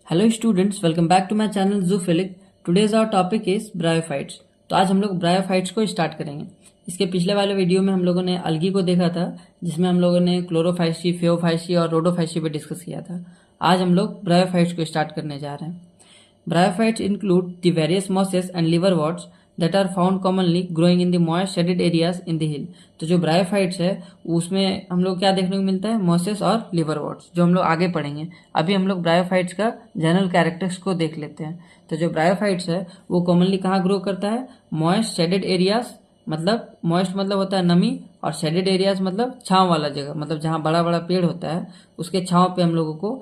Hello students, welcome back to my channel Zoophilic. Today's our topic is bryophytes. तो आज हम लोग bryophytes को स्टार्ट करेंगे। इसके पिछले वाले वीडियो में हम लोगों ने अलगी को देखा था, जिसमें हम लोगों ने क्लोरोफाइसी, फेओफाइसी और रोडोफाइसी पे डिस्कस किया था। आज हम लोग ब्रायोफाइट्स को स्टार्ट करने जा रहे हैं। Bryophytes include the various mosses and liverworts that are found commonly growing in the moist shaded areas in the hill। तो जो ब्रायोफाइट्स है उसमें हम लोग क्या देखने को मिलता है, मॉसेस और लिवरवर्ट्स, जो हम लोग आगे पढ़ेंगे। अभी हम लोग ब्रायोफाइट्स का जनरल कैरेक्टर्स को देख लेते हैं। तो जो ब्रायोफाइट्स है वो कॉमनली कहाँ ग्रो करता है, मॉइस्ट शेडेड एरियाज। मतलब मॉइस्ट मतलब होता है नमी, और शेडेड एरियाज मतलब छांव वाला जगह, मतलब जहाँ बड़ा बड़ा पेड़ होता है उसके छांव पे हम लोगों को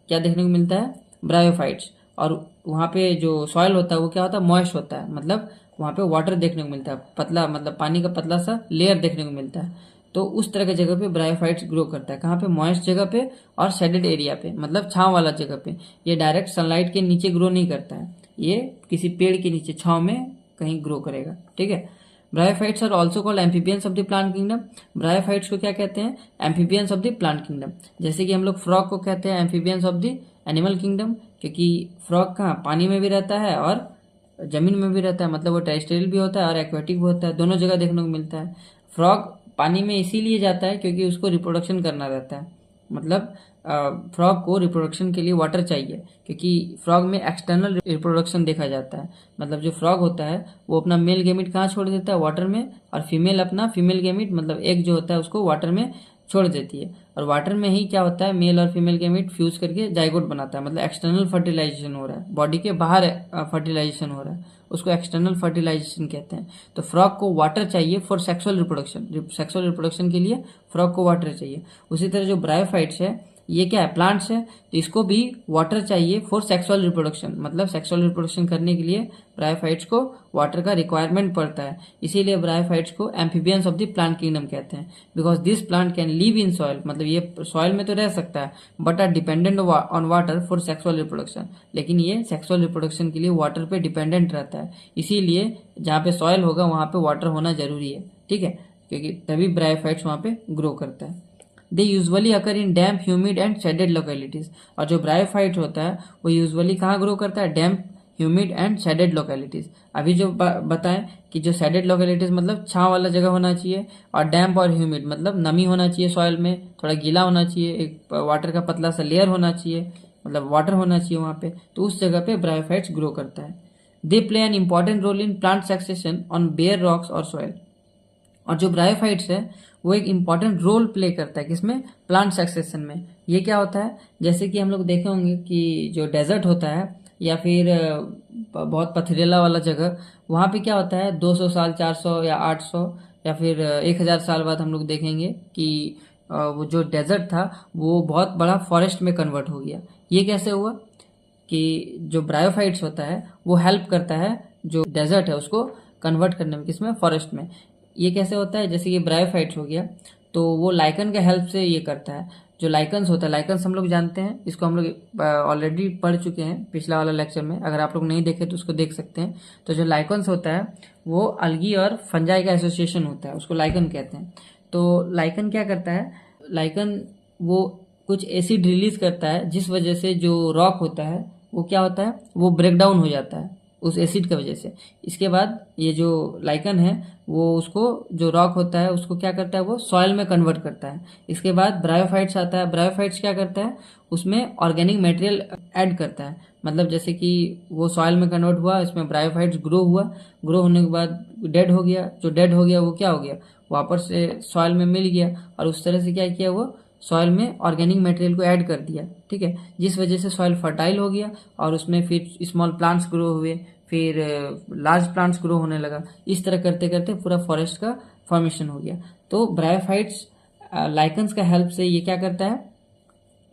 क्या देखने को मिलता है, ब्रायोफाइट्स। और वहाँ पे जो सॉइल होता है वो क्या होता है, मॉइस्ट होता है। मतलब वहाँ पे वाटर देखने को मिलता है, पतला, मतलब पानी का पतला सा लेयर देखने को मिलता है। तो उस तरह के जगह पे ब्रायोफाइट्स ग्रो करता है। कहाँ पे, मॉइस्ट जगह पे और शेडेड एरिया पे, मतलब छांव वाला जगह पे। ये डायरेक्ट सनलाइट के नीचे ग्रो नहीं करता है, ये किसी पेड़ के नीचे छांव में कहीं ग्रो करेगा। ठीक है। Bryophytes are also called amphibians of the plant kingdom. Bryophytes को क्या कहते हैं, amphibians of the plant kingdom. जैसे कि हम लोग फ्रॉग को कहते हैं amphibians of the animal kingdom, क्योंकि फ्रॉग कहाँ, पानी में भी रहता है और जमीन में भी रहता है। मतलब वो टेरेस्ट्रियल भी होता है और एक्वेटिक भी होता है, दोनों जगह देखने को मिलता है। फ्रॉग पानी में इसीलिए जाता है क्योंकि उसको रिप्रोडक्शन करना रहता है। मतलब फ्रॉग को रिप्रोडक्शन के लिए वाटर चाहिए, क्योंकि फ्रॉग में एक्सटर्नल रिप्रोडक्शन देखा जाता है। मतलब जो फ्रॉग होता है वो अपना मेल गेमिट कहाँ छोड़ देता है, वाटर में, और फीमेल अपना फीमेल गेमिट मतलब एग जो होता है उसको वाटर में छोड़ देती है। और वाटर में ही क्या होता है, मेल और फीमेल गेमिट फ्यूज करके जाइगोट बनाता है। मतलब एक्सटर्नल फर्टिलाइजेशन हो रहा है, बॉडी के बाहर फर्टिलाइजेशन हो रहा है, उसको एक्सटर्नल फर्टिलाइजेशन कहते हैं। तो फ्रॉग को वाटर चाहिए for sexual reproduction. Sexual reproduction के लिए फ्रॉग को वाटर चाहिए। उसी तरह जो ब्रायोफाइट्स है ये क्या है, प्लांट्स है, तो इसको भी वाटर चाहिए फॉर सेक्सुअल रिप्रोडक्शन। मतलब सेक्सुअल रिप्रोडक्शन करने के लिए ब्रायोफाइट्स को वाटर का रिक्वायरमेंट पड़ता है। इसीलिए ब्रायोफाइट्स को amphibians of the plant kingdom कहते हैं, because this plant can live in soil. मतलब ये सॉइल में तो रह सकता है but are dependent on water for sexual reproduction. लेकिन ये सेक्सुअल रिप्रोडक्शन के लिए वाटर पे डिपेंडेंट रहता है। इसीलिए जहाँ पे सॉइल होगा वहाँ पे वाटर होना जरूरी है। ठीक है, क्योंकि तभी ब्रायोफाइट्स वहाँ पे ग्रो करता है। They usually occur in damp, humid and shaded localities. और जो ब्रायोफाइट होता है वो यूजुअली कहाँ ग्रो करता है, डैम्प, ह्यूमिड एंड शेडेड लोकेलिटीज। अभी जो बताएं कि जो शेडेड लोकेलिटीज मतलब छांव वाला जगह होना चाहिए, और डैम्प और ह्यूमिड मतलब नमी होना चाहिए, सॉइल में थोड़ा गीला होना चाहिए, एक वाटर का पतला सा लेयर होना चाहिए, मतलब वाटर होना चाहिए वहाँ पे। तो उस जगह पे ब्रायोफाइट्स ग्रो करता है। They play an important role in plant succession on bare rocks और सॉइल। और जो ब्रायोफाइट्स है वो एक इंपॉर्टेंट रोल प्ले करता है किसमें, प्लांट सक्सेशन में। ये क्या होता है, जैसे कि हम लोग देखे होंगे कि जो डेजर्ट होता है या फिर बहुत पथरीला वाला जगह, वहाँ पे क्या होता है 200 साल, 400 या 800 या फिर 1000 साल बाद हम लोग देखेंगे कि वो जो डेजर्ट था वो बहुत बड़ा फॉरेस्ट में कन्वर्ट हो गया। ये कैसे हुआ कि जो ब्रायोफाइट्स होता है वो हेल्प करता है जो डेजर्ट है उसको कन्वर्ट करने में, किसमें, फॉरेस्ट में। ये कैसे होता है, जैसे कि ब्रायोफाइट्स हो गया तो वो लाइकन के हेल्प से ये करता है। जो लाइकन्स होता है, लाइकन्स हम लोग जानते हैं, इसको हम लोग ऑलरेडी पढ़ चुके हैं पिछला वाला लेक्चर में। अगर आप लोग नहीं देखे तो उसको देख सकते हैं। तो जो लाइकन्स होता है वो अलगी और फंजाई का एसोसिएशन होता है, उसको लाइकन कहते हैं। तो लाइकन क्या करता है, लाइकन वो कुछ एसिड रिलीज करता है जिस वजह से जो रॉक होता है वो क्या होता है, वो ब्रेक डाउन हो जाता है उस एसिड की वजह से। इसके बाद ये जो लाइकन है वो उसको, जो रॉक होता है उसको क्या करता है, वो सॉइल में कन्वर्ट करता है। इसके बाद ब्रायोफाइट्स आता है। ब्रायोफाइट्स क्या करता है, उसमें ऑर्गेनिक मटेरियल ऐड करता है। मतलब जैसे कि वो सॉइल में कन्वर्ट हुआ, इसमें ब्रायोफाइट्स ग्रो हुआ, ग्रो होने के बाद डेड हो गया। जो डेड हो गया वो क्या हो गया, वापस से सॉइल में मिल गया, और उस तरह से क्या किया, वो सॉइल में ऑर्गेनिक मटेरियल को ऐड कर दिया। ठीक है, जिस वजह से सॉइल फर्टाइल हो गया और उसमें फिर स्मॉल प्लांट्स ग्रो हुए, फिर लार्ज प्लांट्स ग्रो होने लगा। इस तरह करते करते पूरा फॉरेस्ट का फॉर्मेशन हो गया। तो ब्रायोफाइट्स लाइकन्स का हेल्प से ये क्या करता है,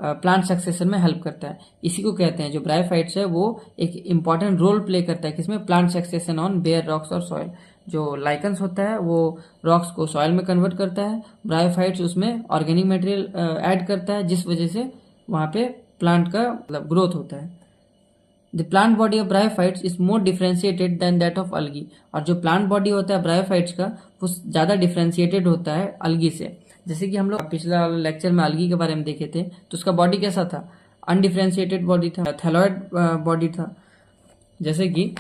प्लांट सक्सेशन में हेल्प करता है। इसी को कहते हैं, जो ब्रायोफाइट्स है वो एक इंपॉर्टेंट रोल प्ले करता है किसमें, plant succession on bare rocks और सॉइल। जो लाइकन्स होता है वो रॉक्स को सॉइल में कन्वर्ट करता है, ब्रायोफाइट्स उसमें ऑर्गेनिक मटेरियल ऐड करता है, जिस वजह से वहाँ पे प्लांट का मतलब ग्रोथ होता है। The plant body of bryophytes is more differentiated than that of algae. और जो प्लांट बॉडी होता है ब्रायोफाइट्स का वो ज़्यादा डिफ्रेंशिएटेड होता है अलगी से। जैसे कि हम लोग पिछला लेक्चर में अलगी के बारे में देखे थे, तो उसका बॉडी कैसा था, अनडिफरेंशिएटेड बॉडी था, थैलॉइड बॉडी था। जैसे कि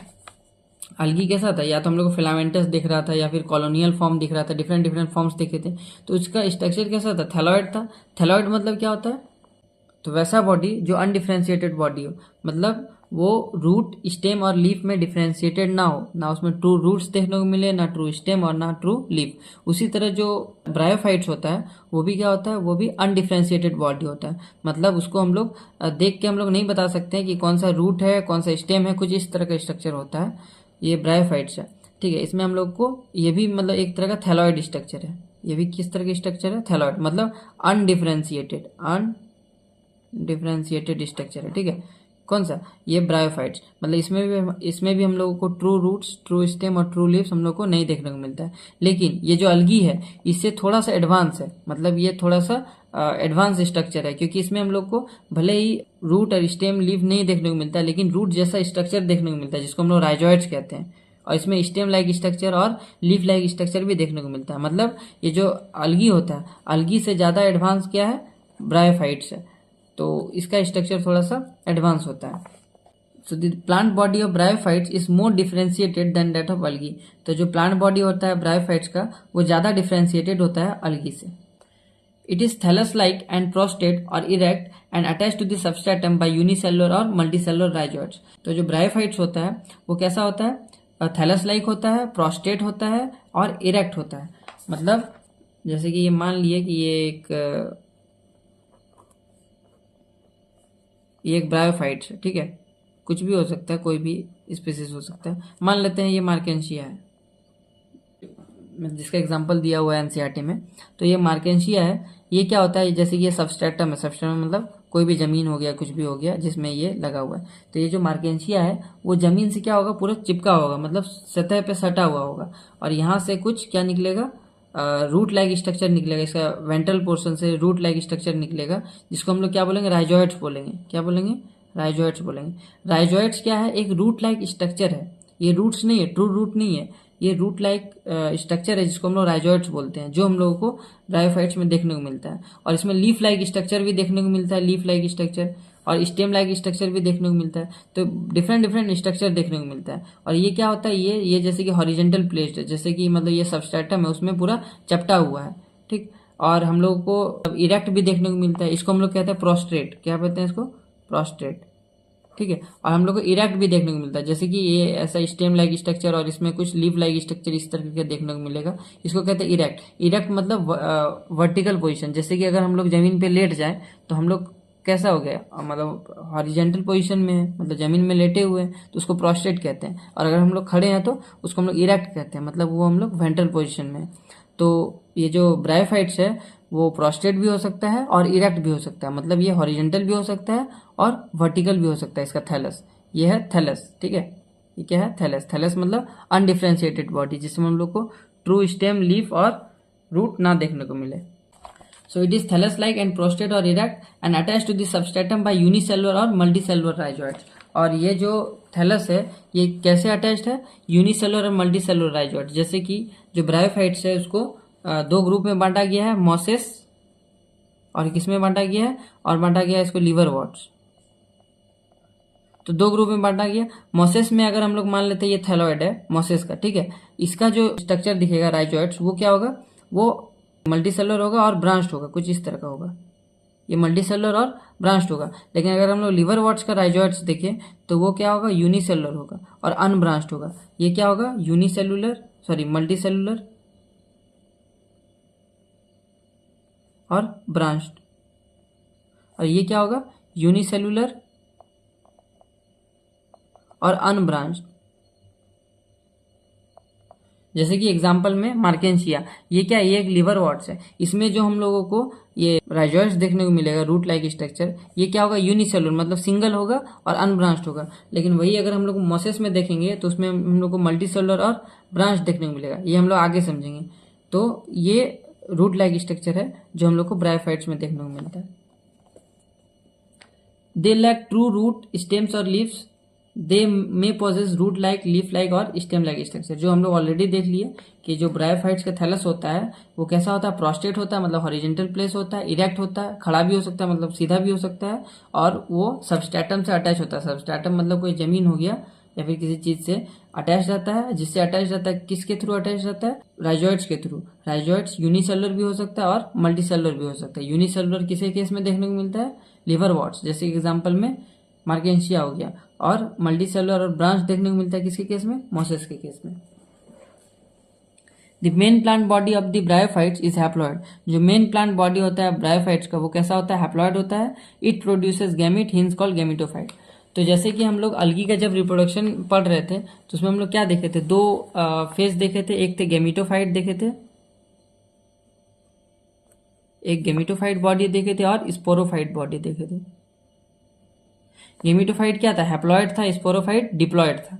अलगी कैसा था, या तो हम लोग को फिलामेंटस दिख रहा था या फिर कॉलोनियल फॉर्म दिख रहा था, डिफरेंट डिफरेंट फॉर्म्स दिखे थे। तो इसका स्ट्रक्चर कैसा था, थैलॉइड था। थैलॉइड मतलब क्या होता है, तो वैसा बॉडी जो अनडिफरेंशिएटेड बॉडी हो, मतलब वो रूट स्टेम और लीफ में डिफरेंशिएटेड ना हो, ना उसमें ट्रू रूट्स देखने को मिले, ना ट्रू स्टेम और ना ट्रू लीफ। उसी तरह जो ब्रायोफाइट्स होता है वो भी क्या होता है, वो भी अनडिफरेंशिएटेड बॉडी होता है। मतलब उसको हम लोग देख के हम लोग नहीं बता सकते हैं कि कौन सा रूट है कौन सा स्टेम है, कुछ इस तरह का स्ट्रक्चर होता है, ये ब्रायोफाइट्स है। ठीक है, इसमें हम लोग को ये भी मतलब एक तरह का थैलॉइड स्ट्रक्चर है। ये भी किस तरह का स्ट्रक्चर है, थैलॉइड, मतलब अनडिफरेंशिएटेड डिफरेंशिएटेड स्ट्रक्चर है। ठीक है, कौन सा, ये ब्रायोफाइट्स। मतलब इसमें भी हम लोगों को ट्रू रूट्स, ट्रू स्टेम और ट्रू लीव्स हम लोग को नहीं देखने को मिलता है। लेकिन ये जो अलगी है इससे थोड़ा सा एडवांस है, मतलब ये थोड़ा सा एडवांस स्ट्रक्चर है, क्योंकि इसमें हम लोग को भले ही रूट और स्टेम लीव नहीं देखने को मिलता है, लेकिन रूट जैसा स्ट्रक्चर देखने को मिलता है, जिसको हम लोग राइजोइड्स कहते हैं। और इसमें स्टेम लाइक स्ट्रक्चर और लीफ लाइक स्ट्रक्चर भी देखने को मिलता है। मतलब ये जो अलगी होता है, अलगी से ज़्यादा एडवांस क्या है, ब्रायोफाइट्स है। तो इसका स्ट्रक्चर थोड़ा सा एडवांस होता है। So the plant body of bryophytes is more differentiated than that of algae. तो जो प्लांट बॉडी होता है ब्रायोफाइट्स का, वो ज़्यादा डिफरेंशिएटेड होता है अलगी से। It is thallus like and prostrate or erect and attach to the substratum by unicellular or multicellular rhizoids. तो जो ब्रायोफाइट्स होता है वो कैसा होता है, थैलस लाइक होता है, प्रोस्टेट होता है और इरेक्ट होता है। मतलब जैसे कि ये मान लिए कि ये एक ब्रायोफाइट्स है। ठीक है, कुछ भी हो सकता है, कोई भी स्पीसीज हो सकता है। मान लेते हैं ये मार्केंशिया है, जिसका एग्जांपल दिया हुआ है एनसीईआरटी में। तो ये मार्केंशिया है। ये क्या होता है, जैसे कि ये सबस्ट्रेटम है, सबस्ट्रेटम मतलब कोई भी जमीन हो गया, कुछ भी हो गया जिसमें ये लगा हुआ है। तो ये जो मार्केंशिया है वो जमीन से क्या होगा, पूरा चिपका होगा, मतलब सतह पे सटा हुआ होगा। और यहाँ से कुछ क्या निकलेगा, रूट लाइक स्ट्रक्चर निकलेगा, इसका वेंट्रल पोर्शन से रूट लाइक स्ट्रक्चर निकलेगा, जिसको हम लोग क्या बोलेंगे, राइजोइड्स बोलेंगे। क्या बोलेंगे, राइजोइड्स बोलेंगे। राइजोइड्स क्या है, एक रूट लाइक स्ट्रक्चर है। ये रूट्स नहीं है, ट्रू रूट नहीं है, ये रूट लाइक स्ट्रक्चर है, जिसको हम लोग राइजोइड्स बोलते हैं, जो हम लोगों को ब्रायोफाइट्स में देखने को मिलता है। और इसमें लीफ लाइक स्ट्रक्चर भी देखने को मिलता है, लीफ लाइक स्ट्रक्चर, और स्टेम लाइक स्ट्रक्चर भी देखने को मिलता है। तो डिफरेंट डिफरेंट स्ट्रक्चर देखने को मिलता है। और ये क्या होता है, ये जैसे कि हॉरिजेंटल प्लेस्ड है, जैसे कि मतलब ये सबस्ट्रेटम है उसमें पूरा चपटा हुआ है। ठीक, और हम लोगों को इरेक्ट भी देखने को मिलता है, इसको हम लोग कहते हैं प्रोस्ट्रेट। क्या कहते हैं इसको, प्रोस्ट्रेट। ठीक है, और हम लोग को इरेक्ट भी देखने को मिलता है, जैसे कि ये ऐसा स्टेम लाइक स्ट्रक्चर और इसमें कुछ लीफ लाइक स्ट्रक्चर इस तरह के देखने को मिलेगा, इसको कहते हैं इरेक्ट। इरेक्ट मतलब वर्टिकल पोजीशन, जैसे कि अगर हम लोग जमीन पे लेट जाए तो हम लोग कैसा हो गया, मतलब हॉरिजेंटल पोजीशन में है, मतलब जमीन में लेटे हुए हैं, तो उसको प्रोस्ट्रेट कहते हैं। और अगर हम लोग खड़े हैं तो उसको हम लोग इरेक्ट कहते हैं, मतलब वो हम लोग वेंट्रल पोजीशन में है। तो ये जो ब्रायोफाइट्स है वो प्रोस्ट्रेट भी हो सकता है और इरेक्ट भी हो सकता है, मतलब ये हॉरिजेंटल भी हो सकता है और वर्टिकल भी हो सकता है। इसका थैलस, ये है थैलस। ठीक है, ये क्या है, थैलस। थैलस मतलब अनडिफरेंशिएटेड बॉडी, जिसमें हम लोग को ट्रू स्टेम, लीफ और रूट ना देखने को मिले। So it is thallus-like and prostate or erect and attached to the substratum by unicellular और multicellular rhizoids। और ये जो थैलस है ये कैसे अटैच्ड है, यूनिसेलुलर और मल्टीसेलुलर राइजोइड्स। जैसे कि जो ब्रायोफाइट्स है उसको दो ग्रुप में बांटा गया है, मॉसेस और किस में बांटा गया है, और बांटा गया है इसको लिवरवॉर्ट्स। तो दो ग्रुप में बांटा गया। मॉसेस में अगर हम लोग मान लेते हैं ये थैलॉइड है मॉसेस का। ठीक है, इसका जो स्ट्रक्चर दिखेगा राइजोइड्स, वो क्या होगा, वो मल्टीसेलुलर होगा और ब्रांच्ड होगा, कुछ इस तरह का होगा। ये मल्टीसेलुलर और ब्रांच्ड होगा। लेकिन अगर हम लोग लिवरवॉर्ट्स का राइजोइड्स देखें तो वो क्या होगा, यूनिसेलुलर होगा और अनब्रांच्ड होगा। ये क्या होगा, मल्टीसेलुलर और ब्रांच्ड। और ये क्या होगा, यूनिसेलुलर और अनब्रांच्ड। जैसे कि एग्जांपल में मार्केंशिया, ये क्या, ये एक लिवरवॉर्ट्स है। इसमें जो हम लोगों को ये राइजोइड्स देखने को मिलेगा, रूट लाइक स्ट्रक्चर, ये क्या होगा, यूनिसेलुलर मतलब सिंगल होगा और अनब्रांच्ड होगा। लेकिन वही अगर हम लोग मॉसेस में देखेंगे तो उसमें हम लोग को मल्टीसेलुलर और ब्रांच देखने को मिलेगा। ये हम लोग आगे समझेंगे। तो ये रूट लाइक स्ट्रक्चर है जो हम लोग को ब्रायोफाइट्स में देखने को मिलता है। They lack true root, stems or leaves they may possess root like, leaf like or stem like structure. जो हम लोग ऑलरेडी देख लिए कि जो ब्रायोफाइट्स का थैलस होता है वो कैसा होता है, प्रोस्टेट होता है, मतलब हॉरिजेंटल प्लेस होता है, इरेक्ट होता है, खड़ा भी हो सकता है मतलब सीधा भी हो सकता है, और वो सबस्ट्रेटम से अटैच होता है। सबस्ट्रेटम मतलब कोई जमीन हो गया या फिर किसी चीज से अटैच रहता है। जिससे अटैच रहता है, किसके थ्रू अटैच रहता है, राइजोइड्स के थ्रू। राइजोइड्स यूनिसेलुलर भी हो सकता है और मल्टीसेलुलर भी हो सकता है। यूनिसेलुलर किसी केस में देखने को मिलता है, लिवर वॉट्स जैसे एग्जाम्पल में मार्केंशिया हो गया, और मल्टीसेलुलर और ब्रांच देखने को मिलता है किसके केस में, मोसेस के केस में। The main plant body of the bryophytes is haploid. जो मेन प्लांट बॉडी होता है ब्रायोफाइट्स का वो कैसा होता है, हैप्लॉइड होता है। It produces gamete, hints called gametophyte. तो जैसे कि हम लोग अलगी का जब रिप्रोडक्शन पढ़ रहे थे तो उसमें हम लोग क्या देखे थे, दो फेज देखे थे। एक थे गैमीटोफाइट देखे थे, एक गैमीटोफाइट बॉडी देखे थे और स्पोरोफाइट बॉडी देखे थे। गैमीटोफाइट क्या था, हैप्लॉइड था। स्पोरोफाइट डिप्लॉइड था,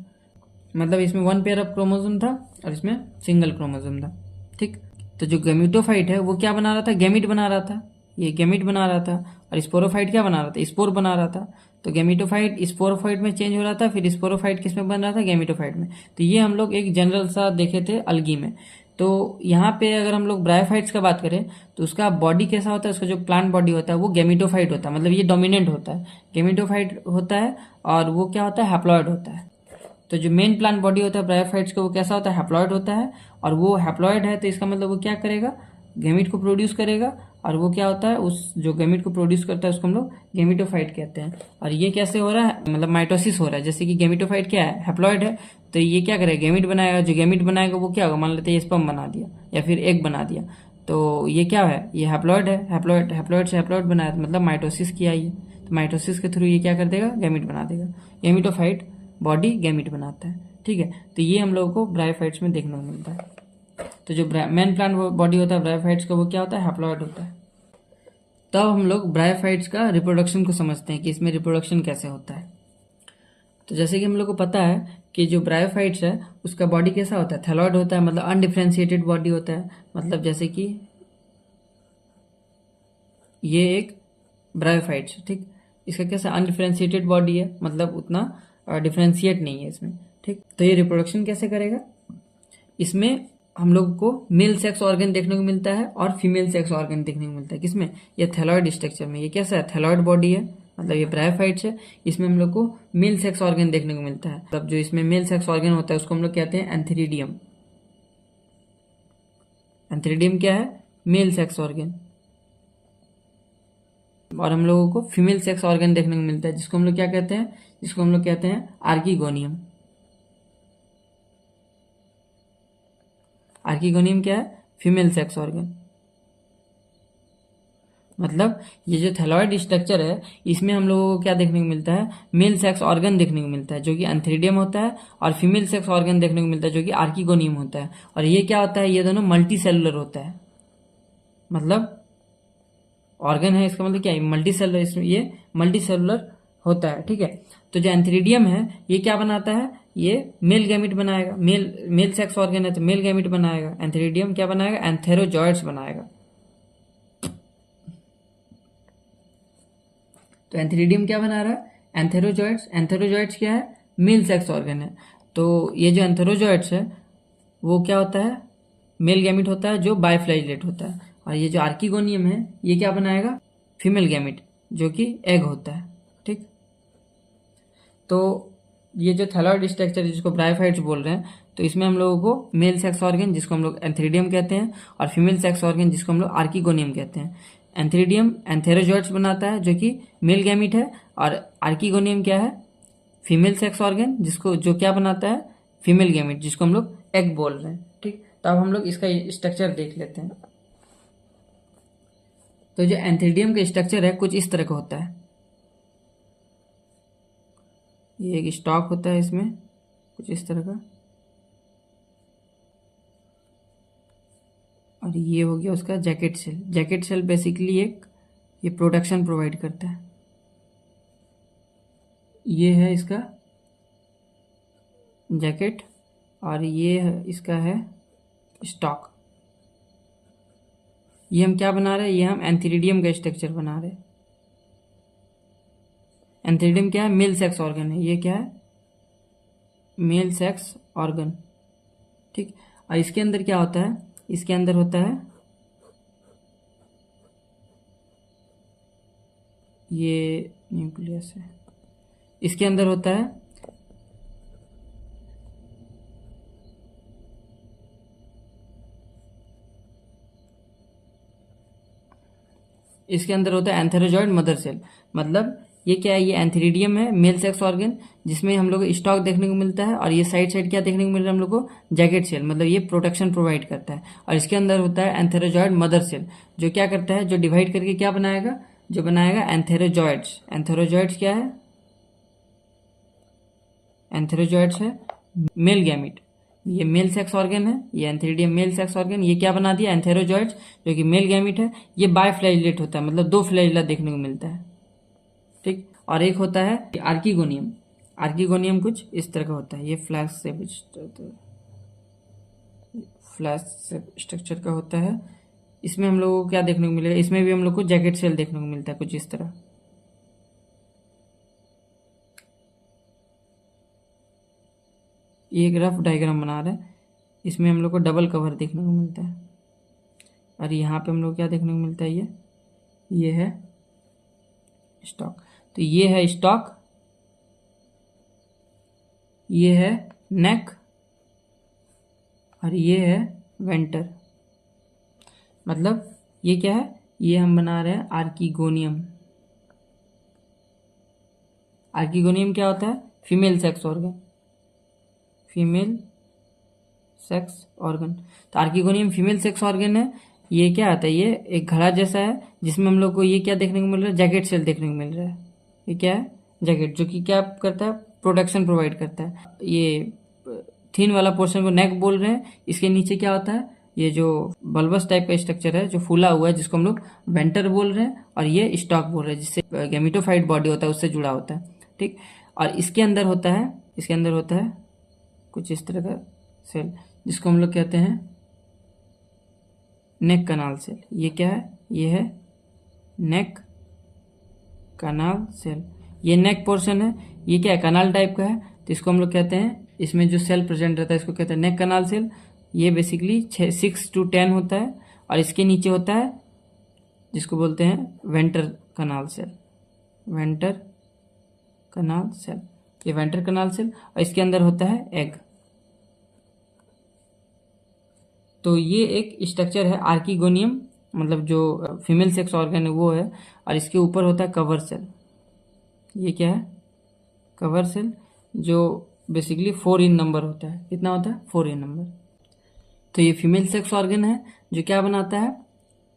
मतलब इसमें वन पेयर ऑफ क्रोमोसोम था और इसमें सिंगल क्रोमोसोम था। ठीक, तो जो गैमीटोफाइट है वो क्या बना रहा था, गैमीट बना रहा था। ये गैमीट बना रहा था। और स्पोरोफाइट क्या बना रहा था, स्पोर बना रहा था। तो गैमीटोफाइट स्पोरोफाइट में चेंज हो रहा था, फिर स्पोरोफाइट किस में बन रहा था, गैमीटोफाइट में। तो ये हम लोग एक जनरल सा देखे थे अलगी में। तो यहाँ पे अगर हम लोग ब्रायोफाइट्स का बात करें तो उसका बॉडी कैसा होता है, उसका जो प्लांट बॉडी होता है वो गैमीटोफाइट होता है, मतलब ये डोमिनेंट होता है, गैमीटोफाइट होता है। और वो क्या होता है, हैप्लॉइड होता है। तो जो मेन प्लांट बॉडी होता है ब्रायोफाइट्स का वो कैसा होता है, हैप्लॉइड होता है। और वो हैप्लॉइड है तो इसका मतलब वो क्या करेगा, गैमीट को प्रोड्यूस करेगा। और वो क्या होता है, उस जो गैमीट को प्रोड्यूस करता है उसको हम लोग गैमीटोफाइट कहते हैं। और ये कैसे हो रहा है, मतलब माइटोसिस हो रहा है। जैसे कि गैमीटोफाइट क्या है, हैप्लॉइड है, तो ये क्या करेगा, गैमीट बनाएगा। जो गैमीट बनाएगा वो क्या होगा, मान लेते हैं स्पर्म बना दिया या फिर एग बना दिया। तो ये क्या है, ये हैप्लॉइड है। हैप्लॉइड से हैप्लॉइड बनाया, मतलब माइटोसिस किया ये। तो माइटोसिस के थ्रू ये क्या कर देगा, गैमीट बना देगा। गैमीटोफाइट बॉडी गैमीट बनाता है। ठीक है, तो ये हम लोगों को ब्रायोफाइट्स में देखने को मिलता है। तो जो मेन प्लांट बॉडी होता है ब्रायोफाइट्स का वो क्या होता है, हैप्लॉइड होता है। तब हम लोग ब्रायोफाइट्स का रिप्रोडक्शन को समझते हैं कि इसमें रिप्रोडक्शन कैसे होता है। तो जैसे कि हम लोग को पता है कि जो ब्रायोफाइट्स है उसका बॉडी कैसा होता है, थैलॉइड होता है, मतलब अनडिफ्रेंशिएटेड बॉडी होता है। मतलब जैसे कि ये एक ब्रायोफाइट्स, ठीक, इसका कैसा अनडिफ्रेंशिएटेड बॉडी है, मतलब उतना डिफ्रेंशिएट नहीं है इसमें। ठीक, तो ये रिप्रोडक्शन कैसे करेगा, इसमें हम लोग को मेल सेक्स ऑर्गन देखने को मिलता है और फीमेल सेक्स ऑर्गन देखने को मिलता है। किसमें, ये थैलॉइड स्ट्रक्चर में। ये कैसा है, थैलॉइड बॉडी है, मतलब ये ब्रायोफाइट्स है। इसमें हम लोग को मेल सेक्स ऑर्गन देखने को मिलता है। मतलब जो इसमें मेल सेक्स ऑर्गन होता है उसको हम लोग कहते हैं एंथेरिडियम। एंथेरिडियम क्या है, मेल सेक्स ऑर्गन। और हम लोगों को फीमेल सेक्स ऑर्गन देखने को मिलता है जिसको हम लोग क्या कहते हैं, जिसको हम लोग कहते हैं आर्किगोनियम। आर्किगोनियम क्या है, फीमेल सेक्स ऑर्गन। मतलब ये जो थैलॉइड स्ट्रक्चर है इसमें हम लोगों को क्या देखने को मिलता है, मेल सेक्स ऑर्गन देखने को मिलता है जो कि एंथेरिडियम होता है, और फीमेल सेक्स ऑर्गन देखने को मिलता है जो कि आर्किगोनियम होता है। और ये क्या होता है, ये दोनों मल्टी सेलुलर होता है। मतलब ऑर्गन है इसका मतलब क्या है, मल्टी सेलुलर, इसमें ये मल्टी सेलुलर होता है। ठीक है, तो जो एंथेरिडियम है ये क्या बनाता है, ये मेल गैमिट बनाएगा। मेल सेक्स ऑर्गन है तो मेल गैमिट बनाएगा। एंथेरिडियम क्या बनाएगा, एंथेरोजॉइड्स बनाएगा। तो एंथेरिडियम क्या बना रहा है, एंथेरोजॉइड्स। एंथेरोजॉइड्स क्या है, मेल सेक्स ऑर्गन है। तो ये जो एंथेरोजॉइड्स है वो क्या होता है, मेल गैमिट होता है जो बायफ्लाइलेट होता है। और ये जो आर्किगोनियम है ये क्या बनाएगा, फीमेल गैमिट जो कि एग होता है। ठीक, तो ये जो थैलॉइड स्ट्रक्चर जिसको ब्रायोफाइट्स बोल रहे हैं, तो इसमें हम लोगों को मेल सेक्स ऑर्गन जिसको हम लोग एंथेरिडियम कहते हैं और फीमेल सेक्स ऑर्गन जिसको हम लोग आर्किगोनियम कहते हैं। एंथेरिडियम एंथेरोजॉइड्स बनाता है जो कि मेल गैमिट है, और आर्किगोनियम क्या है, फीमेल सेक्स ऑर्गन जिसको जो क्या बनाता है, फीमेल गैमिट जिसको हम लोग एग बोल रहे हैं। ठीक, तो अब हम लोग इसका स्ट्रक्चर देख लेते हैं। तो जो एंथेरिडियम का स्ट्रक्चर है कुछ इस तरह का होता है। ये एक स्टॉक होता है इसमें कुछ इस तरह का, और ये हो गया उसका jacket cell. Jacket cell basically एक ये प्रोटेक्शन प्रोवाइड करता है। ये है इसका जैकेट और ये है इसका है स्टॉक। ये हम क्या बना रहे हैं, ये हम एंथेरिडियम का स्ट्रक्चर बना रहे हैं। एंथेरिडियम क्या है, मेल सेक्स ऑर्गन है। ये क्या है, मेल सेक्स ऑर्गन, ठीक। और इसके अंदर क्या होता है, इसके अंदर होता है ये न्यूक्लियस है, इसके अंदर होता है एंथेरोजॉइड मदर सेल। मतलब ये क्या है, ये एंथीरिडियम है, मेल सेक्स ऑर्गन, जिसमें हम लोग को स्टॉक देखने को मिलता है। और ये साइड साइड क्या देखने को मिल रहा है हम लोग को, जैकेट सेल, मतलब ये प्रोटेक्शन प्रोवाइड करता है। और इसके अंदर होता है एंथेरोजॉइड मदर सेल, जो क्या करता है, जो डिवाइड करके क्या बनाएगा, जो बनाएगा एंथेरोजॉइड्स। एंथेरोजॉइड्स क्या है, एंथेरोजॉइड्स है मेल गैमिट। ये मेल सेक्स ऑर्गन है, ये एंथेरिडियम मेल सेक्स ऑर्गन, ये क्या बना दिया एंथेरोजॉइड्स, जो कि मेल गैमिट है। ये बायफ्लैजिलेट होता है, मतलब 2 फ्लैजिला देखने को मिलता है, ठीक। और एक होता है आर्किगोनियम। आर्किगोनियम कुछ इस तरह का होता है, ये फ्लैश से स्ट्रक्चर का होता है। इसमें हम लोग को क्या देखने को मिलेगा, इसमें भी हम लोग को जैकेट सेल देखने को मिलता है कुछ इस तरह। ये एक रफ डायग्राम बना रहे हैं, इसमें हम लोग को डबल कवर देखने को मिलता है। और यहाँ पे हम लोग क्या देखने को मिलता है, ये है स्टॉक। तो ये है स्टॉक, ये है नेक, और ये है वेंटर। मतलब ये क्या है, ये हम बना रहे हैं आर्किगोनियम। आर्किगोनियम क्या होता है, female sex organ, female sex organ. तो आर्किगोनियम फीमेल सेक्स ऑर्गन है। ये क्या आता है, ये एक घड़ा जैसा है, जिसमें हम लोग को ये क्या देखने को मिल रहा है, जैकेट सेल देखने को मिल रहा है। ये क्या है, जैकेट, जो कि क्या करता है, प्रोटेक्शन प्रोवाइड करता है। ये थिन वाला पोर्शन को नेक बोल रहे हैं। इसके नीचे क्या होता है, ये जो बल्बस टाइप का स्ट्रक्चर है, जो फूला हुआ है, जिसको हम लोग वेंटर बोल रहे हैं। और ये स्टॉक बोल रहे हैं, जिससे गैमेटोफाइट बॉडी होता है उससे जुड़ा होता है, ठीक। और इसके अंदर होता है, इसके अंदर होता है कुछ इस तरह का सेल, जिसको हम लोग कहते हैं नेक कनाल सेल। ये क्या है, ये है नेक कनाल सेल। ये नेक पोर्शन है, ये क्या है, कनाल टाइप का है, तो इसको हम लोग कहते हैं, इसमें जो सेल प्रेजेंट रहता है इसको कहते हैं नेक कनाल सेल। ये बेसिकली 6 to 10 होता है। और इसके नीचे होता है जिसको बोलते हैं वेंटर कनाल सेल, वेंटर कनाल सेल, ये वेंटर कनाल सेल। और इसके अंदर होता है एग। तो ये एक स्ट्रक्चर है आर्किगोनियम, मतलब जो फीमेल सेक्स ऑर्गन है वो है। और इसके ऊपर होता है कवर सेल। ये क्या है, कवर सेल, जो बेसिकली 4 in नंबर होता है। कितना होता है, 4 in नंबर। तो ये फीमेल सेक्स ऑर्गन है, जो क्या बनाता है,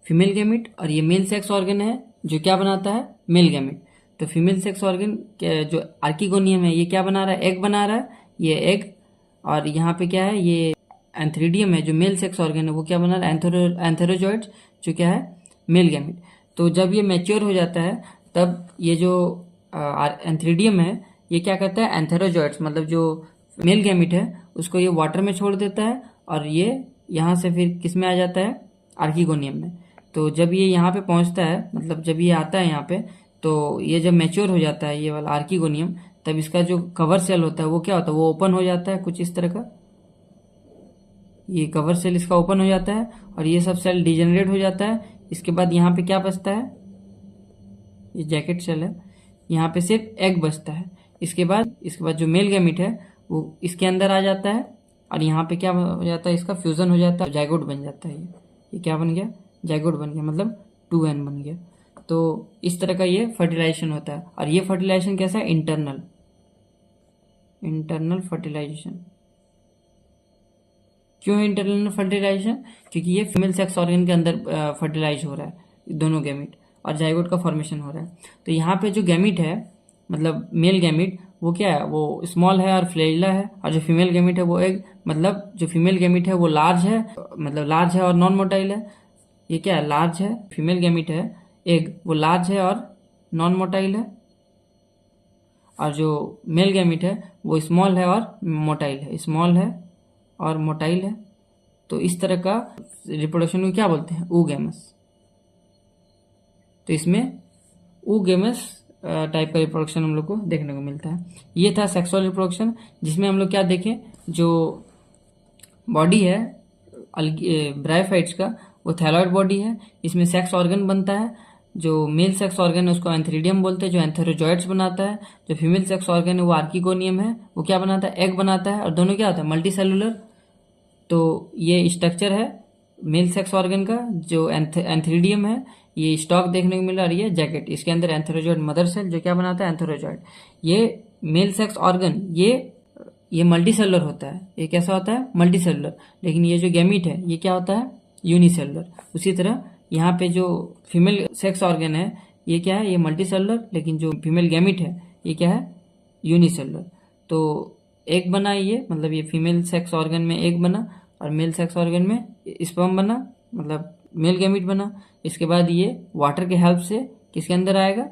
फीमेल गैमिट। और ये मेल सेक्स ऑर्गन है, जो क्या बनाता है, मेल गैमिट। तो फीमेल सेक्स ऑर्गन जो आर्किगोनियम है, ये क्या बना रहा है, एग बना रहा है, ये एग। और यहाँ पे क्या है, ये एंथ्रीडियम है, जो मेल सेक्स ऑर्गन है, वो क्या बना रहा है, एंथेरोजॉइड्स, जो क्या है, मेल गैमिट। तो जब ये मैच्योर हो जाता है, तब ये जो एंथ्रीडियम है, ये क्या करता है, एंथेरोजॉइड्स, मतलब जो मेल गैमिट है, उसको ये वाटर में छोड़ देता है। और ये यहाँ से फिर किस में आ जाता है, आर्किगोनियम में। तो जब ये यहाँ पे पहुँचता है, मतलब जब ये आता है यहाँ पे, तो ये जब मैच्योर हो जाता है ये वाला आर्किगोनियम, तब इसका जो कवर सेल होता है वो क्या होता है, वो ओपन हो जाता है कुछ इस तरह का। ये कवर सेल इसका ओपन हो जाता है, और ये सब सेल डिजेनरेट हो जाता है। इसके बाद यहाँ पे क्या बचता है, ये जैकेट सेल है, यहाँ पे सिर्फ एग बचता है। इसके बाद जो मेल गैमिट है वो इसके अंदर आ जाता है, और यहाँ पे क्या हो जाता है, इसका फ्यूजन हो जाता है, जाइगोट बन जाता है। ये क्या बन गया, जाइगोट बन गया, मतलब 2n बन गया। तो इस तरह का ये फर्टिलाइजेशन होता है। और ये फर्टिलाइजेशन कैसा है, इंटरनल फर्टिलाइजेशन। क्यों इंटरनल फर्टिलाइजेशन, क्योंकि ये फीमेल सेक्स ऑर्गन के अंदर फर्टिलाइज हो रहा है दोनों गैमिट, और जाइगोट का फॉर्मेशन हो रहा है। तो यहाँ पे जो गैमिट है, मतलब मेल गैमिट, वो क्या है, वो स्मॉल है और फ्लैजिला है। और जो फीमेल गैमिट है वो एग, मतलब जो फीमेल गैमिट है वो लार्ज है, मतलब लार्ज है और नॉन मोटाइल है। ये क्या है, लार्ज है, फीमेल गैमिट है एग, वो लार्ज है और नॉन मोटाइल है। और जो मेल गैमिट है वो स्मॉल है और मोटाइल है, स्मॉल है और मोटाइल है। तो इस तरह का रिप्रोडक्शन को क्या बोलते हैं, oogamous। तो इसमें oogamous टाइप का रिप्रोडक्शन हम लोग को देखने को मिलता है। ये था सेक्सुअल रिप्रोडक्शन, जिसमें हम लोग क्या देखें, जो बॉडी है ब्रायोफाइट्स का वो थैलॉइड बॉडी है। इसमें सेक्स ऑर्गन बनता है। जो मेल सेक्स ऑर्गन है उसको एंथ्रीडियम बोलते हैं, जो एंथेरोजॉइड्स बनाता है। जो फीमेल सेक्स ऑर्गन है वो आर्किगोनियम है, वो क्या बनाता है, एग बनाता है। और दोनों क्या होता है, मल्टी सेलुलर। तो ये स्ट्रक्चर है मेल सेक्स ऑर्गन का। जो एंथ्रीडियम है ये स्टॉक देखने को मिल रहा है, ये जैकेट, इसके अंदर एंथेरोजॉइड मदर सेल जो क्या बनाता है, एंथेरोजॉइड। ये मेल सेक्स ऑर्गन ये मल्टी सेलुलर होता है। ये कैसा होता है, मल्टी सेलुलर। लेकिन ये जो गैमीट है ये क्या होता है, यूनिसेलुलर। उसी तरह यहाँ पे जो फीमेल सेक्स ऑर्गन है ये क्या है, ये मल्टी सेलुलर। लेकिन जो फीमेल गैमीट है ये क्या है, यूनिसेलुलर। तो एक बना ये, मतलब ये फीमेल सेक्स ऑर्गन में एक बना और मेल सेक्स ऑर्गन में स्पर्म बना, मतलब मेल गैमीट बना। इसके बाद ये वाटर के हेल्प से किसके अंदर आएगा,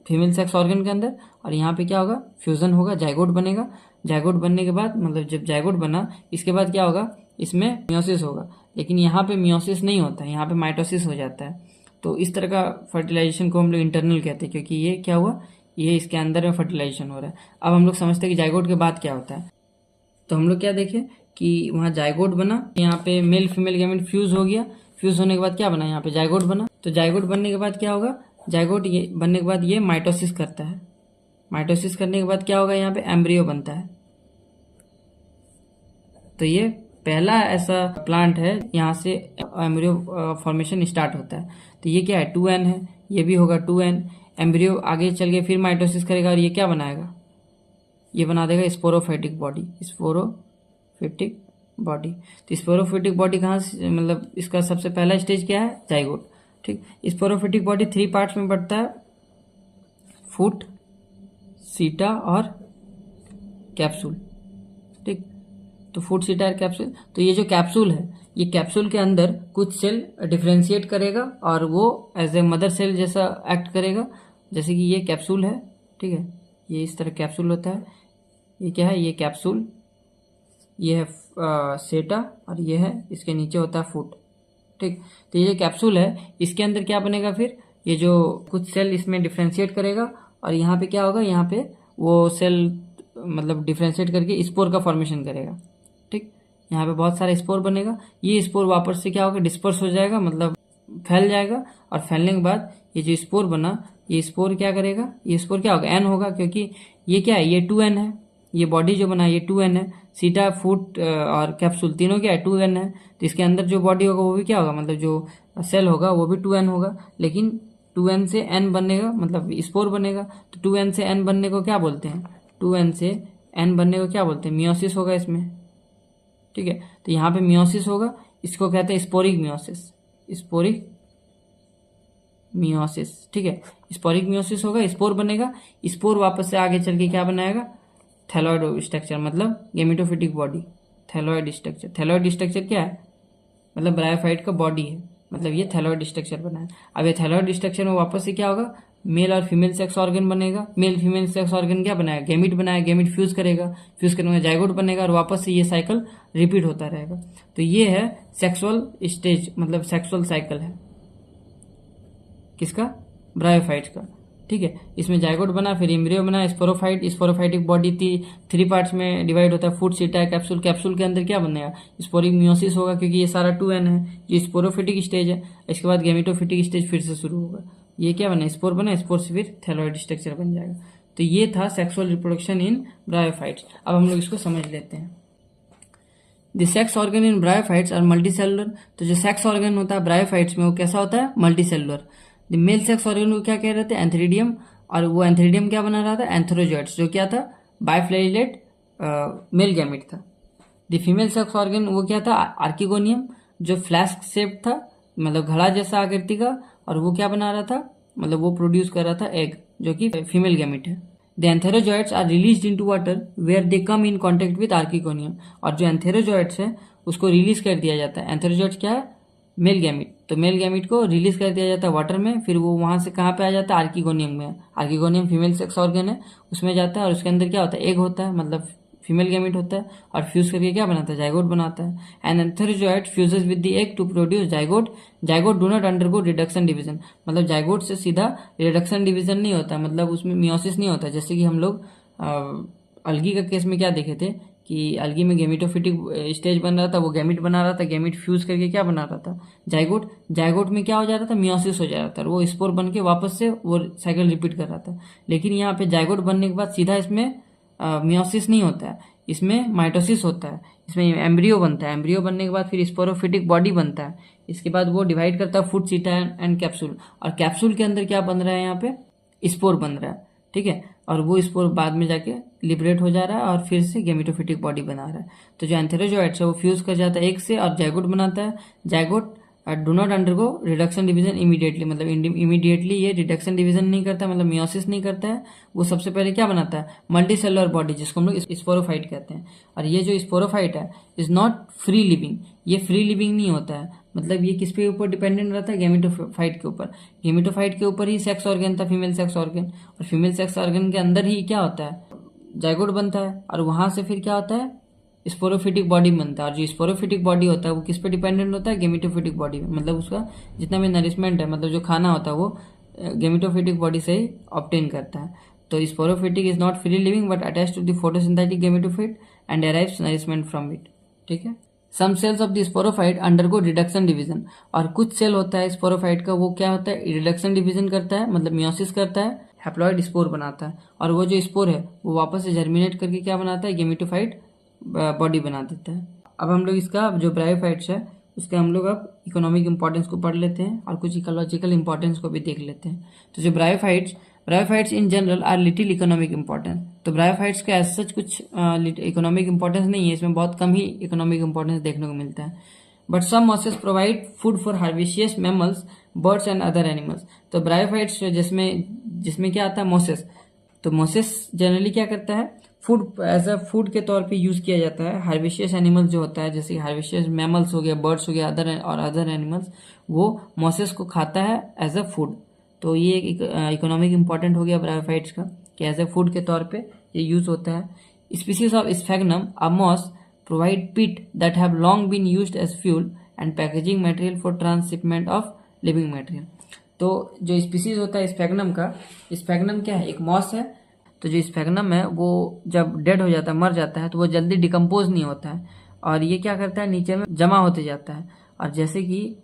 फीमेल सेक्स ऑर्गन के अंदर। और यहाँ पे क्या होगा, फ्यूजन होगा, जाइगोट बनेगा। जाइगोट बनने के बाद, मतलब जब जाइगोट बना इसके बाद क्या होगा, इसमें मियोसिस होगा। लेकिन यहाँ पे मियोसिस नहीं होता है, यहाँ पे माइटोसिस हो जाता है। तो इस तरह का फर्टिलाइजेशन को हम लोग इंटरनल कहते हैं, क्योंकि ये क्या हुआ, ये इसके अंदर में फर्टिलाइजेशन हो रहा है। अब हम लोग समझते हैं कि जाइगोट के बाद क्या होता है। तो हम लोग क्या देखें कि वहाँ जाइगोट बना, यहाँ पे मेल फीमेल गैमेट फ्यूज हो गया। फ्यूज होने के बाद क्या बना, यहाँ पे जाइगोट बना। तो जाइगोट बनने के बाद क्या होगा, जाइगोट ये बनने के बाद ये माइटोसिस करता है। माइटोसिस करने के बाद क्या होगा, यहाँ पे एम्ब्रियो बनता है। तो ये पहला ऐसा प्लांट है यहाँ से एम्ब्रियो फॉर्मेशन स्टार्ट होता है। तो ये क्या है, 2n है, ये भी होगा 2n। एम्ब्रियो आगे चल के फिर माइटोसिस करेगा और ये क्या बनाएगा, ये बना देगा स्पोरोफाइटिक बॉडी। Sporophytic body. तो स्पोरोफिटिक बॉडी कहाँ से, मतलब इसका सबसे पहला स्टेज क्या है, जाइगोट। ठीक, स्पोरोफिटिक बॉडी 3 पार्ट्स में बढ़ता है, फुट, सीटा और कैप्सूल। ठीक, तो फुट, सीटा और कैप्सूल। तो ये जो कैप्सूल है, ये कैप्सूल के अंदर कुछ सेल डिफ्रेंशिएट करेगा और वो एज ए मदर सेल जैसा एक्ट करेगा। जैसे कि ये कैप्सूल है, ठीक है, ये इस तरह कैप्सूल होता है। ये क्या है, ये कैप्सूल, ये है सेटा और ये है, इसके नीचे होता है फुट। ठीक, तो ये जो कैप्सूल है इसके अंदर क्या बनेगा, फिर ये जो कुछ सेल इसमें डिफ्रेंशिएट करेगा और यहाँ पे क्या होगा, यहाँ पे वो सेल मतलब डिफ्रेंशिएट करके स्पोर का फॉर्मेशन करेगा। ठीक, यहाँ पे बहुत सारा स्पोर बनेगा। ये स्पोर वापस से क्या होगा, डिस्पर्स हो जाएगा, मतलब फैल जाएगा। और फैलने के बाद ये जो स्पोर बना, ये स्पोर क्या करेगा, ये स्पोर क्या होगा, एन होगा, क्योंकि ये क्या है, ये 2n है। ये बॉडी जो बना ये 2n है। सीटा, फुट और कैप्सूल तीनों क्या है, 2n है। तो इसके अंदर जो बॉडी होगा वो भी क्या होगा, मतलब जो सेल होगा वो भी 2n होगा। लेकिन 2n से n बनेगा, मतलब स्पोर बनेगा। तो 2n से n बनने को क्या बोलते हैं, 2n से n बनने को क्या बोलते हैं, मियोसिस होगा इसमें। ठीक है, तो यहाँ पे मियोसिस होगा, इसको कहते हैं स्पोरिक मियोसिस। स्पोरिक मियोसिस, ठीक है, स्पोरिक मियोसिस होगा, स्पोर बनेगा। स्पोर वापस से आगे चल के क्या बनाएगा, थैलॉइड स्ट्रक्चर, मतलब gametophytic body. Thalloid structure, thalloid structure क्या है, मतलब ब्रायोफाइट का बॉडी है, मतलब ये थैलॉइड स्ट्रक्चर बना है। अब ये थैलॉइड स्ट्रक्चर में वापस से क्या होगा, मेल और फीमेल सेक्स ऑर्गन बनेगा। मेल फीमेल सेक्स ऑर्गन क्या बनाएगा, गैमीट बनाएगा। गैमीट फ्यूज करेगा, फ्यूज करने में जाइगोट बनेगा और वापस से ये साइकिल रिपीट होता रहेगा। तो ये है सेक्सुअल स्टेज, मतलब सेक्सुअल साइकिल है किसका, ब्रायोफाइट्स का। ठीक है, इसमें जाइगोट बना, फिर एम्ब्रियो बना, स्पोरोफाइट। स्पोरोफाइटिक बॉडी 3 पार्ट्स में डिवाइड होता है, फुट, सीटा, कैप्सूल। कैप्सूल के अंदर क्या बनेगा, स्पोरिक मियोसिस होगा, क्योंकि ये सारा 2n है। ये स्पोरोफिटिक स्टेज है। इसके बाद गेमेटोफिटिक स्टेज फिर से शुरू होगा। ये क्या बना, स्पोर बना, स्पोर से फिर थैलॉइड स्ट्रक्चर बन जाएगा। तो ये था सेक्सुअल रिप्रोडक्शन इन ब्रायोफाइट्स। अब हम लोग इसको समझ लेते हैं। The sex organ in bryophytes are multicellular. तो जो सेक्स ऑर्गन होता है ब्रायोफाइट्स में वो कैसा होता है, multi cellular. The male sex organ को क्या कह रहे थे, एंथ्रीडियम। और वो एंथ्रीडियम क्या बना रहा था, एंथेरोजॉइड्स, जो क्या था, बाइफ्लैजिलेट मेल गैमेट था। द फीमेल सेक्स ऑर्गन वो क्या था, आर्किगोनियम, जो फ्लैस्क शेप था, मतलब घड़ा जैसा आकृति का। और वो क्या बना रहा था, मतलब वो प्रोड्यूस कर रहा था एग, जो कि फीमेल गैमेट है। The antherozoids are released into water where they come in contact with archegonium. और जो एंथेरोजॉइड्स है उसको रिलीज कर दिया जाता है। एंथेरोजॉइड्स क्या है, मेल गैमिट। तो मेल गैमिट को रिलीज कर दिया जाता है वाटर में, फिर वो वहां से कहाँ पे आ जाता है, आर्किगोनियम में। आर्किगोनियम फीमेल सेक्स ऑर्गन है, उसमें जाता है और उसके अंदर क्या होता है, एग होता है, मतलब फीमेल गैमीट होता है और फ्यूज करके क्या बनाता है, जाइगोट बनाता है। An antherozoid fuses with the egg to produce zygote. Zygote do not undergo reduction division, मतलब जाइगोट से सीधा रिडक्शन डिवीजन नहीं होता, मतलब उसमें मियोसिस नहीं होता। जैसे कि हम लोग अलगी का केस में क्या देखे थे कि अलगी में गैमेटोफिटिक स्टेज बन रहा था, वो गैमिट बना रहा था, गैमिट फ्यूज करके क्या बना रहा था, जाइगोट। जाइगोट में क्या हो जा रहा था, मियोसिस हो जा रहा था, वो स्पोर बन के वापस से वो साइकिल रिपीट कर रहा था। लेकिन यहाँ पे जाइगोट बनने के बाद सीधा इसमें मियोसिस नहीं होता है, इसमें माइटोसिस होता है, इसमें एम्ब्रियो बनता है। एम्ब्रियो बनने के बाद फिर स्पोरोफिटिक बॉडी बनता है, इसके बाद वो डिवाइड करता है फूड, सीटा एंड कैप्सूल। और कैप्सूल के अंदर क्या बन रहा है, यहाँ पे स्पोर बन रहा है, ठीक है। और वो स्पोर बाद में जाके लिबरेट हो जा रहा है और फिर से गैमेटोफिटिक बॉडी बना रहा है। तो जो एंथेरोजोइड्स है वो फ्यूज कर जाता है एग से और जाइगोट बनाता है। Zygote do not undergo reduction division immediately, मतलब इमीडिएटली ये रिडक्शन डिवीजन नहीं करता, मतलब मियोसिस नहीं करता है। वो सबसे पहले क्या बनाता है, मल्टी सेलुलर बॉडी, जिसको हम लोग स्पोरोफाइट कहते हैं। और ये जो स्पोरोफाइट है इज नॉट फ्री लिविंग, ये फ्री लिविंग नहीं होता है, मतलब ये किस पे ऊपर डिपेंडेंट रहता है, गैमेटोफाइट के ऊपर। गैमेटोफाइट के ऊपर ही सेक्स ऑर्गन था, फीमेल सेक्स ऑर्गन, और फीमेल सेक्स ऑर्गन के अंदर ही क्या होता है, जाइगोट बनता है। और वहां से फिर क्या होता है, स्पोरोफिटिक बॉडी बनता है। और जो स्पोरोफिटिक बॉडी होता है वो किस पे डिपेंडेंट होता है, गैमेटोफिटिक बॉडी में, मतलब उसका जितना भी नरिशमेंट है, मतलब जो खाना होता है वो गैमेटोफिटिक बॉडी से ही ऑब्टेन करता है। तो sporophytic is not free living but attach to the photosynthetic gametophyte and derives nourishment from it, ठीक है। Some cells of the sporophyte undergo reduction division, और कुछ सेल होता है स्पोरोफाइट का, वो क्या होता है, रिडक्शन डिवीजन करता है, मतलब मियोसिस करता है, हैप्लॉइड स्पोर बनाता है। और वो जो स्पोर है वो वापस से जर्मिनेट करके क्या बनाता है, गैमेटोफाइट बॉडी बना देता है। अब हम लोग इसका जो ब्रायोफाइट्स है उसके हम लोग अब इकोनॉमिक इंपॉर्टेंस को पढ़ लेते हैं और कुछ इकोलॉजिकल इंपॉर्टेंस को भी देख लेते हैं। तो जो bryophytes in general R little economic importance. तो ब्रायोफाइट्स का ऐसा सच कुछ इकोनॉमिक इंपॉर्टेंस नहीं है, इसमें बहुत कम ही इकोनॉमिक इंपॉर्टेंस देखने को मिलता है। But some mosses provide food for herbaceous mammals, birds and other animals. तो ब्रायोफाइट्स जिसमें क्या आता है, मोसेस। तो मोसेस जनरली क्या करता है, फूड एज अ फूड के तौर पे यूज किया जाता है। हार्विशियस एनिमल्स जो होता है, जैसे हार्विशियस मैमल्स हो गया, बर्ड्स हो गया, अदर एनिमल्स, वो मोसेस को खाता है एज अ फूड। तो ये एक इकोनॉमिक इंपॉर्टेंट हो गया ब्रायोफाइट्स का, कि एज ए फूड के तौर पे ये यूज होता है। Species of sphagnum, a moss, provide peat that have long been used as fuel and packaging material for transshipment of living material. तो जो स्पीसीज होता है स्फेग्नम का, स्फेग्नम क्या है, एक मॉस है। तो जो स्फेग्नम है वो जब डेड हो जाता है, मर जाता है, तो वो जल्दी डिकम्पोज नहीं होता है और ये क्या करता है, नीचे में जमा होते जाता है। और जैसे कि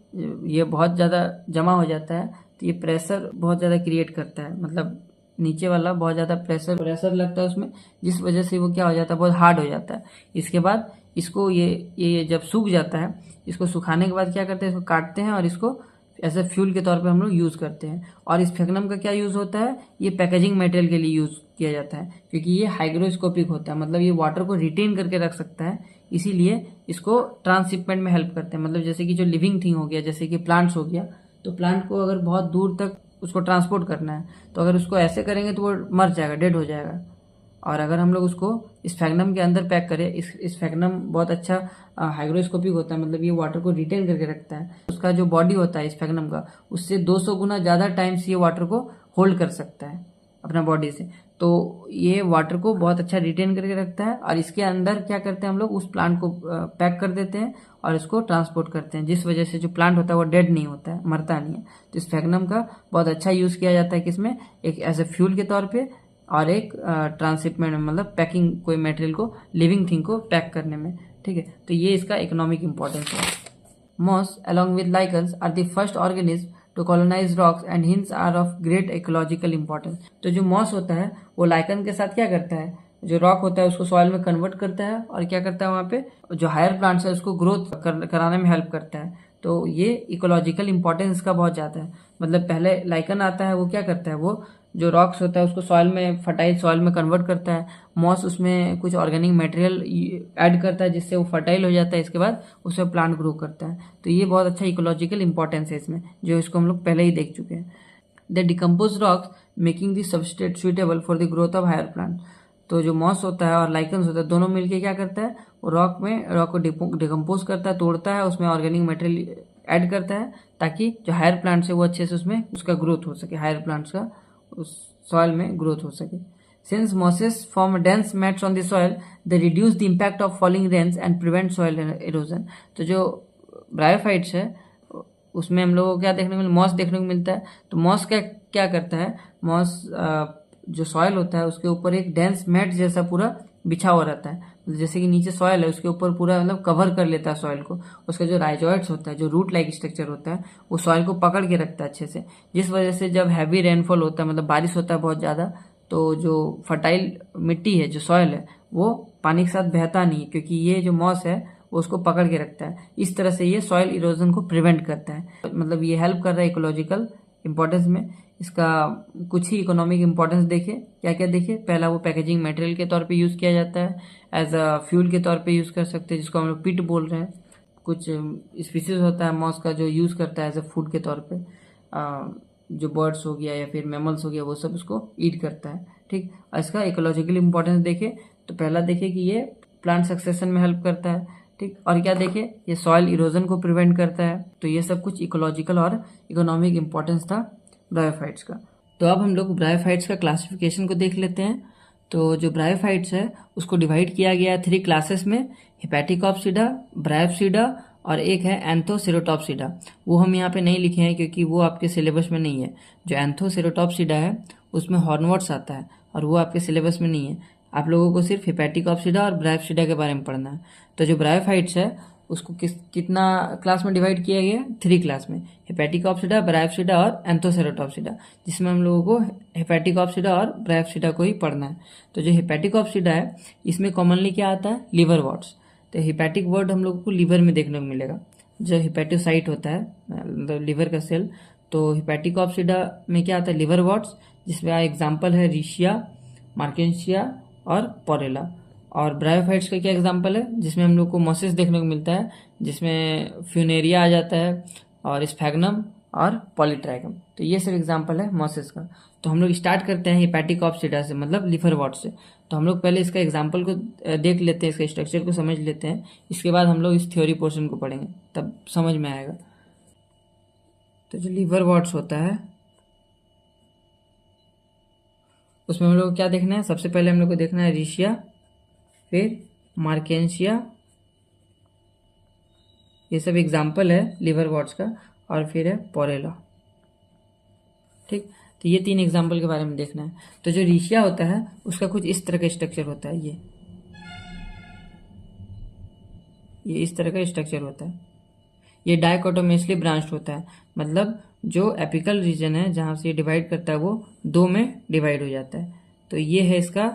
ये बहुत ज़्यादा जमा हो जाता है तो ये प्रेशर बहुत ज़्यादा क्रिएट करता है, मतलब नीचे वाला बहुत ज़्यादा प्रेशर लगता है उसमें, जिस वजह से वो क्या हो जाता है, बहुत हार्ड हो जाता है। इसके बाद इसको ये जब सूख जाता है, इसको सुखाने के बाद क्या करते हैं, इसको काटते हैं और इसको ऐसे फ्यूल के तौर पे हम लोग यूज़ करते हैं। और इस स्फेग्नम का क्या यूज़ होता है, ये पैकेजिंग मटेरियल के लिए यूज़ किया जाता है, क्योंकि ये हाइग्रोस्कोपिक होता है, मतलब ये वाटर को रिटेन करके रख सकता है, इसीलिए इसको ट्रांसशिपमेंट में हेल्प करते हैं। मतलब जैसे कि जो लिविंग थिंग हो गया, जैसे कि प्लांट्स हो गया, तो प्लांट को अगर बहुत दूर तक उसको ट्रांसपोर्ट करना है, तो अगर उसको ऐसे करेंगे तो वो मर जाएगा, डेड हो जाएगा। और अगर हम लोग उसको स्फेग्नम के अंदर पैक करें, स्फेग्नम बहुत अच्छा हाइग्रोस्कोपिक होता है, मतलब ये वाटर को रिटेन करके रखता है। उसका जो बॉडी होता है स्फेग्नम का, उससे 200 गुना ज़्यादा टाइम्स ये वाटर को होल्ड कर सकता है अपना बॉडी से। तो ये वाटर को बहुत अच्छा रिटेन करके रखता है। और इसके अंदर क्या करते हैं हम लोग, उस प्लांट को पैक कर देते हैं और इसको ट्रांसपोर्ट करते हैं, जिस वजह से जो प्लांट होता है वो डेड नहीं होता है, मरता नहीं है। तो स्फेग्नम का बहुत अच्छा यूज़ किया जाता है किसमें, एक एज ए फ्यूल के तौर पे और एक ट्रांसशिपमेंट में, मतलब पैकिंग कोई मटेरियल को, लिविंग थिंग को पैक करने में, ठीक है। तो ये इसका इकोनॉमिक इंपॉर्टेंस है। Moss along with lichens are the first organism to colonize rocks and hence are of great ecological importance। तो जो मॉस होता है वो लाइकन के साथ क्या करता है, जो रॉक होता है उसको सॉइल में कन्वर्ट करता है और क्या करता है, वहाँ पे जो हायर प्लांट्स है उसको ग्रोथ कराने में हेल्प करता है। तो ये इकोलॉजिकल इंपॉर्टेंस का बहुत ज़्यादा है। मतलब पहले लाइकन आता है, वो क्या करता है, वो जो रॉक्स होता है उसको सॉइल में, फर्टाइल सॉइल में कन्वर्ट करता है। मॉस उसमें कुछ ऑर्गेनिक मटेरियल ऐड करता है जिससे वो फर्टाइल हो जाता है, इसके बाद उसमें प्लांट ग्रो करता है। तो ये बहुत अच्छा इकोलॉजिकल इंपॉर्टेंस है इसमें, जो इसको हम लोग पहले ही देख चुके हैं। The decompose rocks making the substrate suitable for the growth of higher plant. तो जो मॉस होता है और लाइकन्स होता है, दोनों मिलके क्या करता है, वो रॉक को डिकम्पोज करता है, तोड़ता है, उसमें ऑर्गेनिक मटेरियल ऐड करता है, ताकि जो हायर प्लांट्स है वो अच्छे से उसमें उसका ग्रोथ हो सके, हायर प्लांट्स का उस सॉइल में ग्रोथ हो सके। Since mosses form dense mats on the soil, they reduce the impact of falling rains and prevent soil erosion. तो जो ब्रायोफाइट्स है उसमें हम लोगों को क्या देखने को मिलता है, मॉस देखने को मिलता है। तो मॉस क्या क्या करता है, मॉस जो सॉइल होता है उसके ऊपर एक डेंस मैट जैसा पूरा बिछा हुआ रहता है, जैसे कि नीचे सॉइल है उसके ऊपर पूरा मतलब कवर कर लेता है सॉइल को। उसका जो राइजोइड्स होता है, जो रूट लाइक स्ट्रक्चर होता है, वो सॉइल को पकड़ के रखता है अच्छे से, जिस वजह से जब हैवी रेनफॉल होता है, मतलब बारिश होता है बहुत ज़्यादा, तो जो फर्टाइल मिट्टी है, जो सॉइल है, वो पानी के साथ बहता नहीं है, क्योंकि ये जो मॉस है वो उसको पकड़ के रखता है। इस तरह से ये सॉइल इरोजन को प्रिवेंट करता है, मतलब ये हेल्प कर रहा है इकोलॉजिकल इंपॉर्टेंस में। इसका कुछ ही इकोनॉमिक इंपॉर्टेंस देखे, क्या क्या देखे। पहला, वो पैकेजिंग मटेरियल के तौर पे यूज़ किया जाता है, एज अ फ्यूल के तौर पे यूज़ कर सकते हैं, जिसको हम लोग पिट बोल रहे हैं। कुछ स्पीसीज होता है मॉस का जो यूज़ करता है एज अ फूड के तौर पे, जो बर्ड्स हो गया या फिर मैमल्स हो गया, वो सब उसको ईट करता है, ठीक। और इसका इकोलॉजिकल इंपॉर्टेंस देखे तो पहला देखे कि ये प्लांट सक्सेशन में हेल्प करता है, ठीक। और क्या देखे, ये सॉइल इरोजन को प्रिवेंट करता है। तो ये सब कुछ इकोलॉजिकल और इकोनॉमिक इंपॉर्टेंस था ब्रायोफाइट्स का। तो अब हम लोग ब्रायोफाइट्स का क्लासिफिकेशन को देख लेते हैं। तो जो ब्रायोफाइट्स है उसको डिवाइड किया गया है 3 क्लासेस में, हेपेटिकॉप्सिडा, ब्रायोप्सिडा और एक है एंथोसेरोटॉप्सिडा। वो हम यहाँ पे नहीं लिखे हैं क्योंकि वो आपके सिलेबस में नहीं है। जो एंथोसेरोटॉप्सिडा है उसमें हॉर्नवर्ड्स आता है और वो आपके सिलेबस में नहीं है। आप लोगों को सिर्फ हेपेटिकॉप्सिडा और ब्रायोप्सिडा के बारे में पढ़ना है। तो जो ब्रायोफाइट्स है उसको कितना क्लास में डिवाइड किया गया, 3 क्लास में, हेपेटिकॉप्सिडा, ब्रायोप्सिडा और एंथोसेरोटॉप्सिडा, जिसमें हम लोगों को हेपेटिकॉप्सिडा और ब्रायोप्सिडा को ही पढ़ना है। तो जो हेपेटिकॉप्सिडा है इसमें कॉमनली क्या आता है, लिवर वॉट्स। तो हेपेटिक वर्ड हम लोगों को लिवर में देखने को मिलेगा, जो हेपेटोसाइट होता है, मतलब लिवर का सेल। तो हेपेटिकॉप्सिडा में क्या आता है, लिवर वॉट्स, जिसमें एग्जाम्पल है रिशिया, मार्केंशिया और पोरेला। और ब्रायोफाइट्स का क्या एग्जांपल है, जिसमें हम लोग को मॉसेस देखने को मिलता है, जिसमें फ्यूनेरिया आ जाता है और स्फैग्नम और पॉलीट्राइगम। तो ये सब एग्जांपल है मॉसेस का। तो हम लोग स्टार्ट करते हैं हेपेटिकॉप्सिडा से, मतलब लिवरवॉट से। तो हम लोग पहले इसका एग्जांपल को देख लेते हैं, इसका स्ट्रक्चर को समझ लेते हैं, इसके बाद हम लोग इस थ्योरी पोर्शन को पढ़ेंगे, तब समझ में आएगा। तो जो लिवरवॉट्स होता है उसमें हम लोग को क्या देखना है, सबसे पहले हम लोग को देखना है रिशिया, फिर मार्केंशिया, ये सब एग्जाम्पल है लिवर वॉट्स का, और फिर है पोरेला, ठीक। तो ये 3 एग्जाम्पल के बारे में देखना है। तो जो रिशिया होता है उसका कुछ इस तरह का स्ट्रक्चर होता है, ये इस तरह का स्ट्रक्चर होता है। ये डाइकोटोमियसली ब्रांच्ड होता है, मतलब जो एपिकल रीजन है जहाँ से ये डिवाइड करता है वो 2 में डिवाइड हो जाता है। तो ये है इसका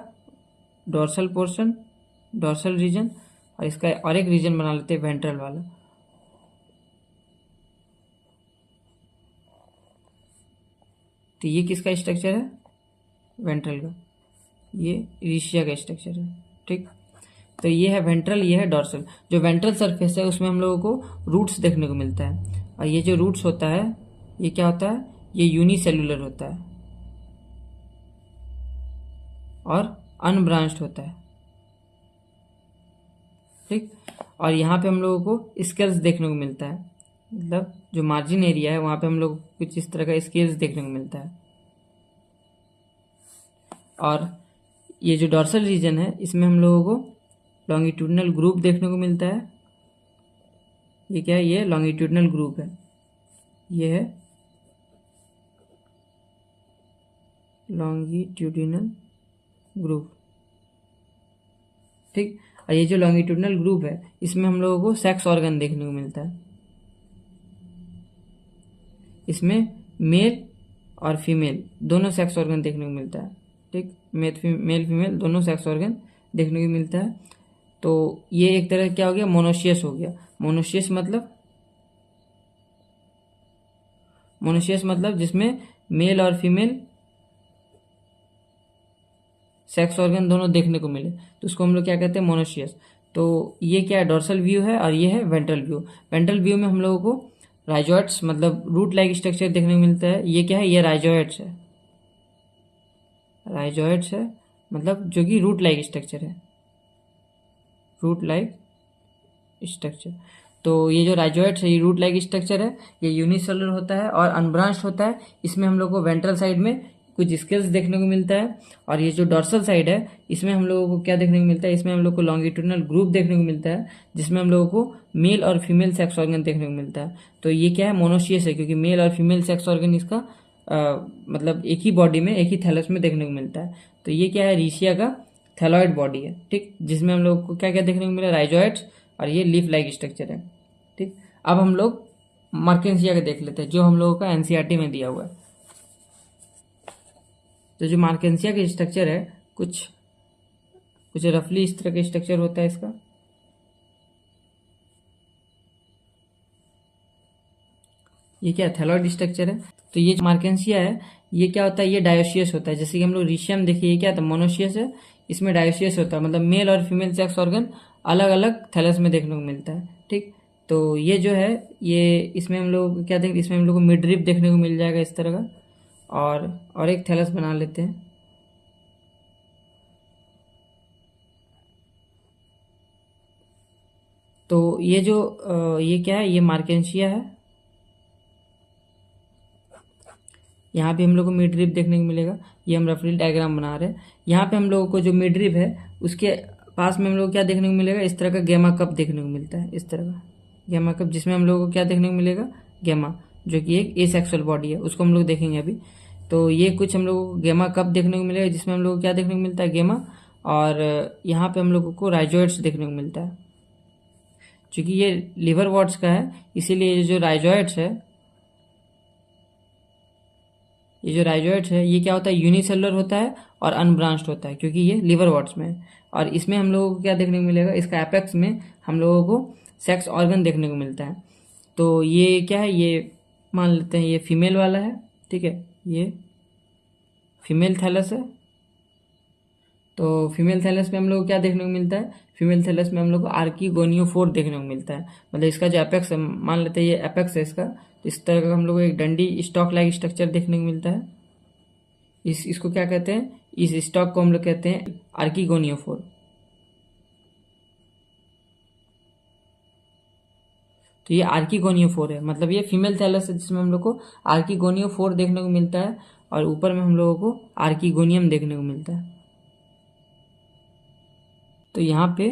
डोर्सल पोर्शन, डोर्सल रीजन, और इसका और एक रीजन बना लेते हैं वेंट्रल वाला। तो ये किसका स्ट्रक्चर है, वेंट्रल का, ये रिशिया का स्ट्रक्चर है, ठीक। तो ये है वेंट्रल, ये है डोर्सल। जो वेंट्रल सरफेस है उसमें हम लोगों को रूट्स देखने को मिलता है, और ये जो रूट्स होता है ये क्या होता है, ये यूनिसेलुलर होता है और अनब्रांच्ड होता है, ठीक। और यहाँ पे हम लोगों को स्केल्स देखने को मिलता है, मतलब जो मार्जिन एरिया है वहाँ पे हम लोग कुछ इस तरह का स्केल्स देखने को मिलता है। और ये जो डोर्सल रीजन है इसमें हम लोगों को लॉन्गिट्यूडनल ग्रुप देखने को मिलता है। ये क्या है, ये लॉन्गिट्यूडनल ग्रुप है, ये है लॉन्गिट्यूडिनल ग्रुप, ठीक। और ये जो लॉन्गिट्यूडनल ग्रुप है इसमें हम लोगों को सेक्स ऑर्गन देखने को मिलता है। इसमें मेल और फीमेल दोनों सेक्स ऑर्गन देखने को मिलता है, ठीक। मेल फीमेल दोनों सेक्स ऑर्गन देखने को मिलता है। तो ये एक तरह क्या हो गया, मोनोशियस हो गया। मोनोशियस मतलब जिसमें मेल और फीमेल सेक्स ऑर्गन दोनों देखने को मिले, तो उसको हम लोग क्या कहते हैं, मोनोशियस। तो ये क्या है, डोर्सल व्यू है, और ये है वेंट्रल व्यू। वेंट्रल व्यू में हम लोगों को राइजोइड्स मतलब रूट लाइक स्ट्रक्चर देखने को मिलता है। ये क्या है, ये राइजोइड्स है, राइजोइड्स है मतलब जो कि रूट लाइक स्ट्रक्चर है, रूट लाइक स्ट्रक्चर। तो ये जो राइजोइड्स है ये रूट लाइक स्ट्रक्चर है, ये यूनिसेलुलर होता है और अनब्रांच्ड होता है। इसमें हम लोग को वेंट्रल साइड में कुछ स्केल्स देखने को मिलता है। और ये जो डॉर्सल साइड है इसमें हम लोगों को क्या देखने को मिलता है, इसमें हम लोग को लॉन्गिट्यूडनल ग्रुप देखने को मिलता है, जिसमें हम लोगों को मेल और फीमेल सेक्स ऑर्गन देखने को मिलता है। तो ये क्या है, मोनोशियस है, क्योंकि मेल और फीमेल सेक्स ऑर्गन इसका मतलब एक ही बॉडी में, एक ही थैलस में देखने को मिलता है। तो ये क्या है, रीशिया का थैलॉइड बॉडी है, ठीक, जिसमें हम लोग को क्या क्या देखने को मिला, राइजोइड्स, और ये लीफ लाइक स्ट्रक्चर है, ठीक। अब हम लोग मार्केंसिया का देख लेते हैं, जो हम लोगों का एनसीईआरटी में दिया हुआ है। तो जो मार्केंसिया का स्ट्रक्चर है, कुछ कुछ रफली इस तरह का स्ट्रक्चर होता है इसका। ये क्या थैलॉइड स्ट्रक्चर है। तो ये जो मार्केंसिया है ये क्या होता है, ये डायोशियस होता है। जैसे कि हम लोग रीशियम देखिए, ये क्या था, मोनोशियस है, इसमें डायोशियस होता है, मतलब मेल और फीमेल सेक्स ऑर्गन अलग अलग थैलस में देखने को मिलता है, ठीक। तो ये जो है, ये इसमें हम लोग क्या देख, इसमें हम लोग को मिडरिप देखने को मिल जाएगा इस तरह का। और एक थैलस बना लेते हैं। तो ये जो ये क्या है, ये मार्केंसिया है। यहाँ पे हम लोग को मिड रिब देखने को मिलेगा। ये हम रफली डायग्राम बना रहे हैं। यहाँ पे हम लोगों को जो मिड रिब है उसके पास में हम लोग को क्या देखने को मिलेगा, इस तरह का गेमा कप देखने को मिलता है, इस तरह का गेमा कप, जिसमें हम लोगों को क्या देखने को मिलेगा, गेमा, जो कि एक एसेक्सुअल बॉडी है, उसको हम लोग देखेंगे अभी। तो ये कुछ हम लोगों को गेमा कप देखने को मिलेगा, जिसमें हम लोग को क्या देखने को मिलता है, गेमा। और यहाँ पे हम लोगों को राइजोइड्स देखने को मिलता है। चूंकि ये लिवर वॉट्स का है, इसीलिए ये जो राइजोइड्स है, ये जो राइजोइड्स है, ये क्या होता है, यूनिसेलुलर होता है और अनब्रांच्ड होता है, क्योंकि ये लिवर वॉट्स में है। और इसमें हम लोगों को क्या देखने को मिलेगा, इसका एपेक्स में हम लोगों को सेक्स ऑर्गन देखने को मिलता है। तो ये क्या है, ये मान लेते हैं ये फीमेल वाला है, ठीक है, ये फीमेल थैलस है। तो फीमेल थैलस में हम लोग को क्या देखने को मिलता है, फीमेल थैलस में हम लोग को आर्कीगोनियोफोर देखने को मिलता है। मतलब इसका जो एपेक्स है, मान लेते हैं ये एपेक्स है इसका, तो इस तरह का हम लोग को एक डंडी स्टॉक लाइक स्ट्रक्चर देखने को मिलता है। इसको क्या कहते हैं, इस स्टॉक को हम लोग कहते हैं आर्कीगोनियोफोर। तो ये आर्कीगोनियोफोर है, मतलब ये फीमेल थैलस है, जिसमें हम लोग को आर्कीगोनियोफोर देखने को मिलता है, और ऊपर में हम लोगों को आर्कीगोनियम देखने को मिलता है। तो यहाँ पे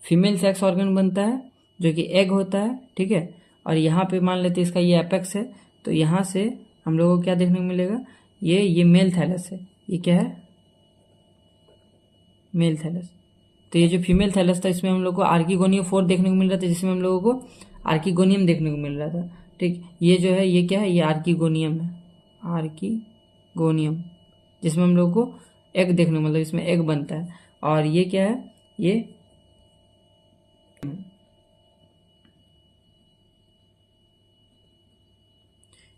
फीमेल सेक्स ऑर्गन बनता है, जो कि एग होता है, ठीक है। और यहाँ पे मान लेते हैं इसका ये एपेक्स है, तो यहाँ से हम लोगों को क्या देखने को मिलेगा, ये मेल थैलस है। ये क्या है, मेल थैलस। तो ये जो फीमेल थैलस था, इसमें हम लोग को आर्कीगोनियोफोर देखने को मिल रहा था, जिसमें हम लोगों को आर्कीगोनियम देखने को मिल रहा था, ठीक। ये जो है, ये क्या है, ये आर्कीगोनियम है, आर्कीगोनियम, जिसमें हम लोग को एग देखने को, मतलब इसमें एग बनता है। और ये क्या है, ये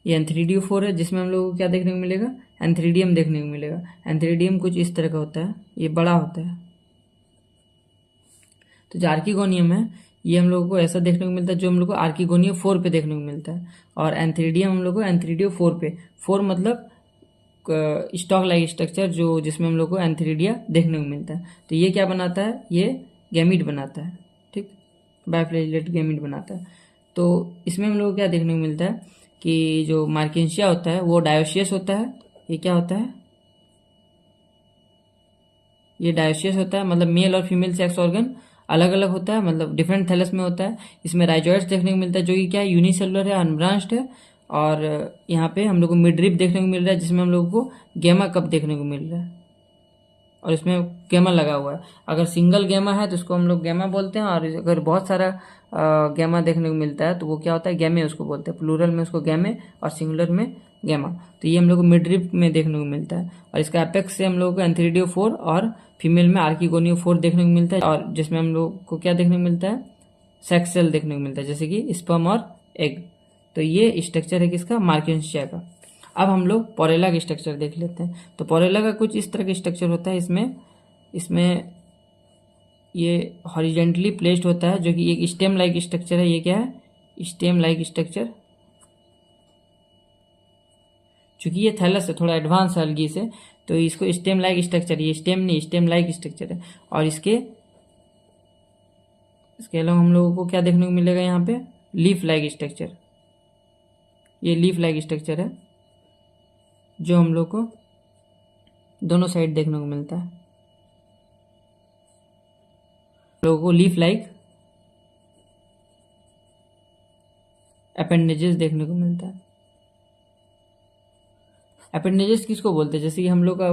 एंथ्रीडियोफोर है, जिसमें हम लोग को क्या देखने को मिलेगा, एंथ्रीडियम देखने को मिलेगा। एंथ्रीडियम कुछ इस तरह का होता है, ये बड़ा होता है। तो जो आर्कीगोनियम है, ये हम लोगों को ऐसा देखने को मिलता है, जो हम लोग को आर्कीगोनियोफोर पे देखने को मिलता है। और एंथ्रीडियम हम लोग को एंथ्रीडियोफोर पे, फोर मतलब स्टॉक लाइक स्ट्रक्चर, जो जिसमें हम लोग को एंथ्रीडिया देखने को मिलता है। तो ये क्या बनाता है, ये गैमीट बनाता है, ठीक, बायफ्लैजिलेट गैमीट बनाता है। तो इसमें हम लोग को क्या देखने को मिलता है कि जो मार्केंसिया होता है वो डायोशियस होता है। ये क्या होता है, ये डायोशियस होता है, मतलब मेल और फीमेल सेक्स ऑर्गन अलग अलग होता है, मतलब डिफरेंट थैलस में होता है। इसमें राइजोइड्स देखने को मिलता है, जो कि क्या है, यूनिसेलुलर है, अनब्रांच्ड है। और यहाँ पे हम लोग को मिडरिप देखने को मिल रहा है, जिसमें हम लोग को गेमा कप देखने को मिल रहा है, और इसमें गेमा लगा हुआ है। अगर सिंगल गेमा है तो उसको हम लोग गेमा बोलते हैं, और अगर बहुत सारा गेमा देखने को मिलता है तो वो क्या होता है, गैमे उसको बोलते हैं। प्लूरल में उसको गैमे और सिंगुलर में गेमा। तो ये हम लोग को मिडरिप में देखने को मिलता है। और इसका एपेक्स से हम लोग को एंथ्रीडियोफोर और फीमेल में आर्कीगोनियोफोर देखने को मिलता है, और जिसमें हम लोग को क्या देखने को मिलता है, सेक्स सेल देखने को मिलता है, जैसे कि स्पर्म और एग। तो ये स्ट्रक्चर है किसका, मार्केंसिया का। अब हम लोग पोरेला का स्ट्रक्चर देख लेते हैं। तो पोरेला का कुछ इस तरह का स्ट्रक्चर होता है। इसमें ये हॉरिजेंटली प्लेस्ड होता है, जो कि एक स्टेम लाइक स्ट्रक्चर है। ये क्या है, स्टेम लाइक स्ट्रक्चर। चूंकि ये थैलस है, थोड़ा एडवांस है अलगी से, तो इसको स्टेम लाइक स्ट्रक्चर, ये स्टेम नहीं, स्टेम लाइक स्ट्रक्चर है। और इसके अलावा हम लोगों को क्या देखने को मिलेगा, यहाँ पे लीफ लाइक स्ट्रक्चर। ये लीफ लाइक स्ट्रक्चर है, जो हम लोग को दोनों साइड देखने को मिलता है। लोगों को लीफ लाइक अपेंडेजेस देखने को मिलता है। अपेंडेजेस किसको बोलते हैं? जैसे कि हम लोग का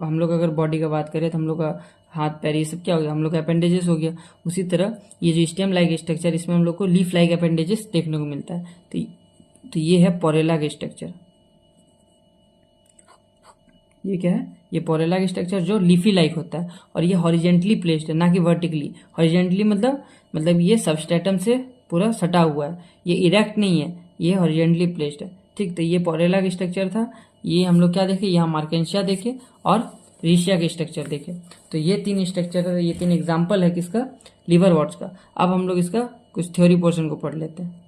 हम लोग अगर बॉडी का बात करें तो हम लोग का हाथ पैर ये सब क्या हो गया, हम लोग का अपेंडेजेस हो गया। उसी तरह ये जो स्टेम लाइक स्ट्रक्चर, इसमें हम लोग को लीफ लाइक अपेंडेजेस देखने को मिलता है। तो ये है पोरेला का स्ट्रक्चर। ये क्या है? ये पोरेला का स्ट्रक्चर जो लीफी लाइक होता है, और ये हॉरिजेंटली प्लेस्ड है, ना कि वर्टिकली। हॉरिजेंटली मतलब ये सबस्ट्रेटम से पूरा सटा हुआ है, ये इरेक्ट नहीं है, ये हॉरिजेंटली प्लेस्ड है। ठीक, तो ये पोरेला का स्ट्रक्चर था। ये हम लोग क्या देखे, यहाँ मार्केंशिया देखे और रिशिया का स्ट्रक्चर देखे। तो ये तीन स्ट्रक्चर है, ये तीन एग्जाम्पल है किसका? लिवरवॉर्ट्स का। अब हम लोग इसका कुछ थ्योरी पोर्शन को पढ़ लेते हैं।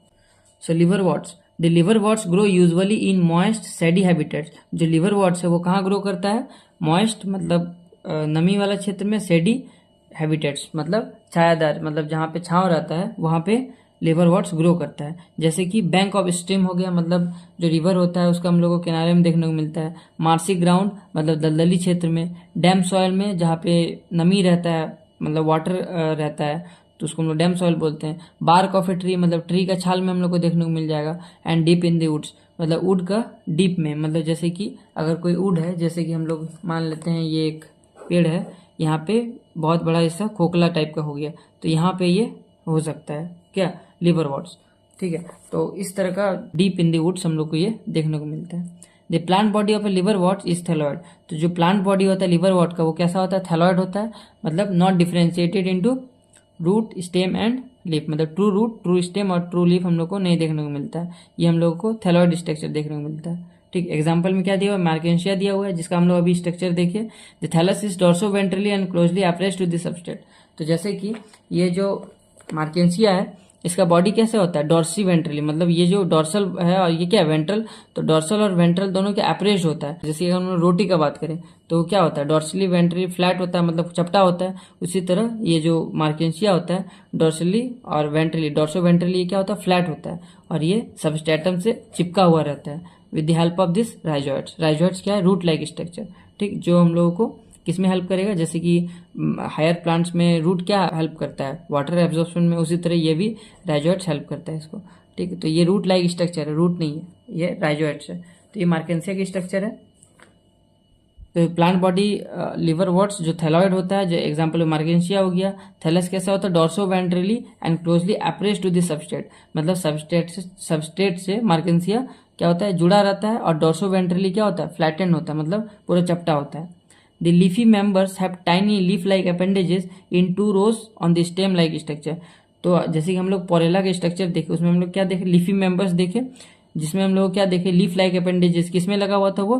So liverworts, the liverworts grow usually in moist shady habitats. जो लिवरवॉर्ट्स है वो कहाँ ग्रो करता है? मॉइस्ट मतलब नमी वाला क्षेत्र में, सैडी हैबिटेट्स मतलब छायादार, मतलब जहाँ पे छांव रहता है वहाँ पे लिवरवॉर्ट्स ग्रो करता है। जैसे कि बैंक ऑफ स्ट्रीम हो गया, मतलब जो रिवर होता है उसका हम लोग को किनारे में देखने को मिलता है। मार्सी ग्राउंड मतलब दलदली क्षेत्र में। डैम सॉयल में जहाँ पे नमी रहता है, मतलब वाटर रहता है, तो उसको हम लोग डैम सॉइल बोलते हैं। बार्क ऑफ ए ट्री मतलब ट्री का छाल में हम लोग को देखने को मिल जाएगा। And deep in the woods मतलब वुड का डीप में, मतलब जैसे कि अगर कोई वुड है, जैसे कि हम लोग मान लेते हैं ये एक पेड़ है, यहाँ पे बहुत बड़ा ऐसा खोखला टाइप का हो गया, तो यहाँ पे ये हो सकता है क्या? लिवरवॉर्ट्स। ठीक है, तो इस तरह का डीप इन द वुड्स हम लोग को ये देखने को मिलता है। The plant body of a liverwort is thalloid. तो जो प्लांट बॉडी होता है लिवरवॉर्ट का वो कैसा होता है? थैलॉइड होता है, मतलब not differentiated into root, stem and leaf. मतलब ट्रू रूट, ट्रू स्टेम और ट्रू लीफ हम लोग को नहीं देखने को मिलता है। ये हम लोग को थैलॉइड स्ट्रक्चर देखने को मिलता है। ठीक, एग्जाम्पल में क्या दिया हुआ है? मार्केंशिया दिया हुआ है, जिसका हम लोग अभी स्ट्रक्चर देखिए। The thallus is dorsoventrally and closely appressed to the substrate. तो जैसे कि ये जो मार्केंशिया है, इसका बॉडी कैसे होता है? डॉर्सी वेंट्रली, मतलब ये जो डॉर्सल है और ये क्या है? वेंट्रल। तो डॉर्सल और वेंट्रल दोनों के अप्रेस्ड होता है। जैसे कि हम रोटी का बात करें तो क्या होता है? डॉर्सली वेंट्रली फ्लैट होता है, मतलब चपटा होता है। उसी तरह ये जो मार्केंशिया होता है डॉर्सली और वेंट्रली, डॉर्सो वेंट्रली, ये क्या होता है? फ्लैट होता है, और ये सबस्ट्रेटम से चिपका हुआ रहता है with the help of this rhizoids. Rhizoids क्या है? Root like structure. ठीक, जो हम लोगों को किसमें हेल्प करेगा? जैसे कि हायर प्लांट्स में रूट क्या हेल्प करता है? वाटर एब्जॉर्प्शन में। उसी तरह ये भी राइजोइड्स हेल्प करता है इसको। ठीक है, तो ये रूट लाइक स्ट्रक्चर है, रूट नहीं है, ये राइजोइड्स है। तो ये मार्केंशिया की स्ट्रक्चर है। तो प्लांट बॉडी लिवरवॉर्ट्स जो थैलॉइड होता है, जो एग्जांपल मार्केंशिया हो गया। थैलस कैसा होता है? Dorsoventrally and closely appressed to the substrate, मतलब सबस्ट्रेट से मार्केंशिया क्या होता है? जुड़ा रहता है। और डॉर्सो वेंट्रली क्या होता है? फ्लैटेंड होता है, मतलब पूरा चपटा होता है। The leafy members have tiny leaf-like appendages in 2 rows on the stem-like structure। तो जैसे कि हम लोग पोरेला के स्ट्रक्चर देखे, उसमें हम लोग क्या देखे? लीफी मेंबर्स देखे, जिसमें हम लोग क्या देखे? Leaf like appendages. किसमें लगा हुआ था वो?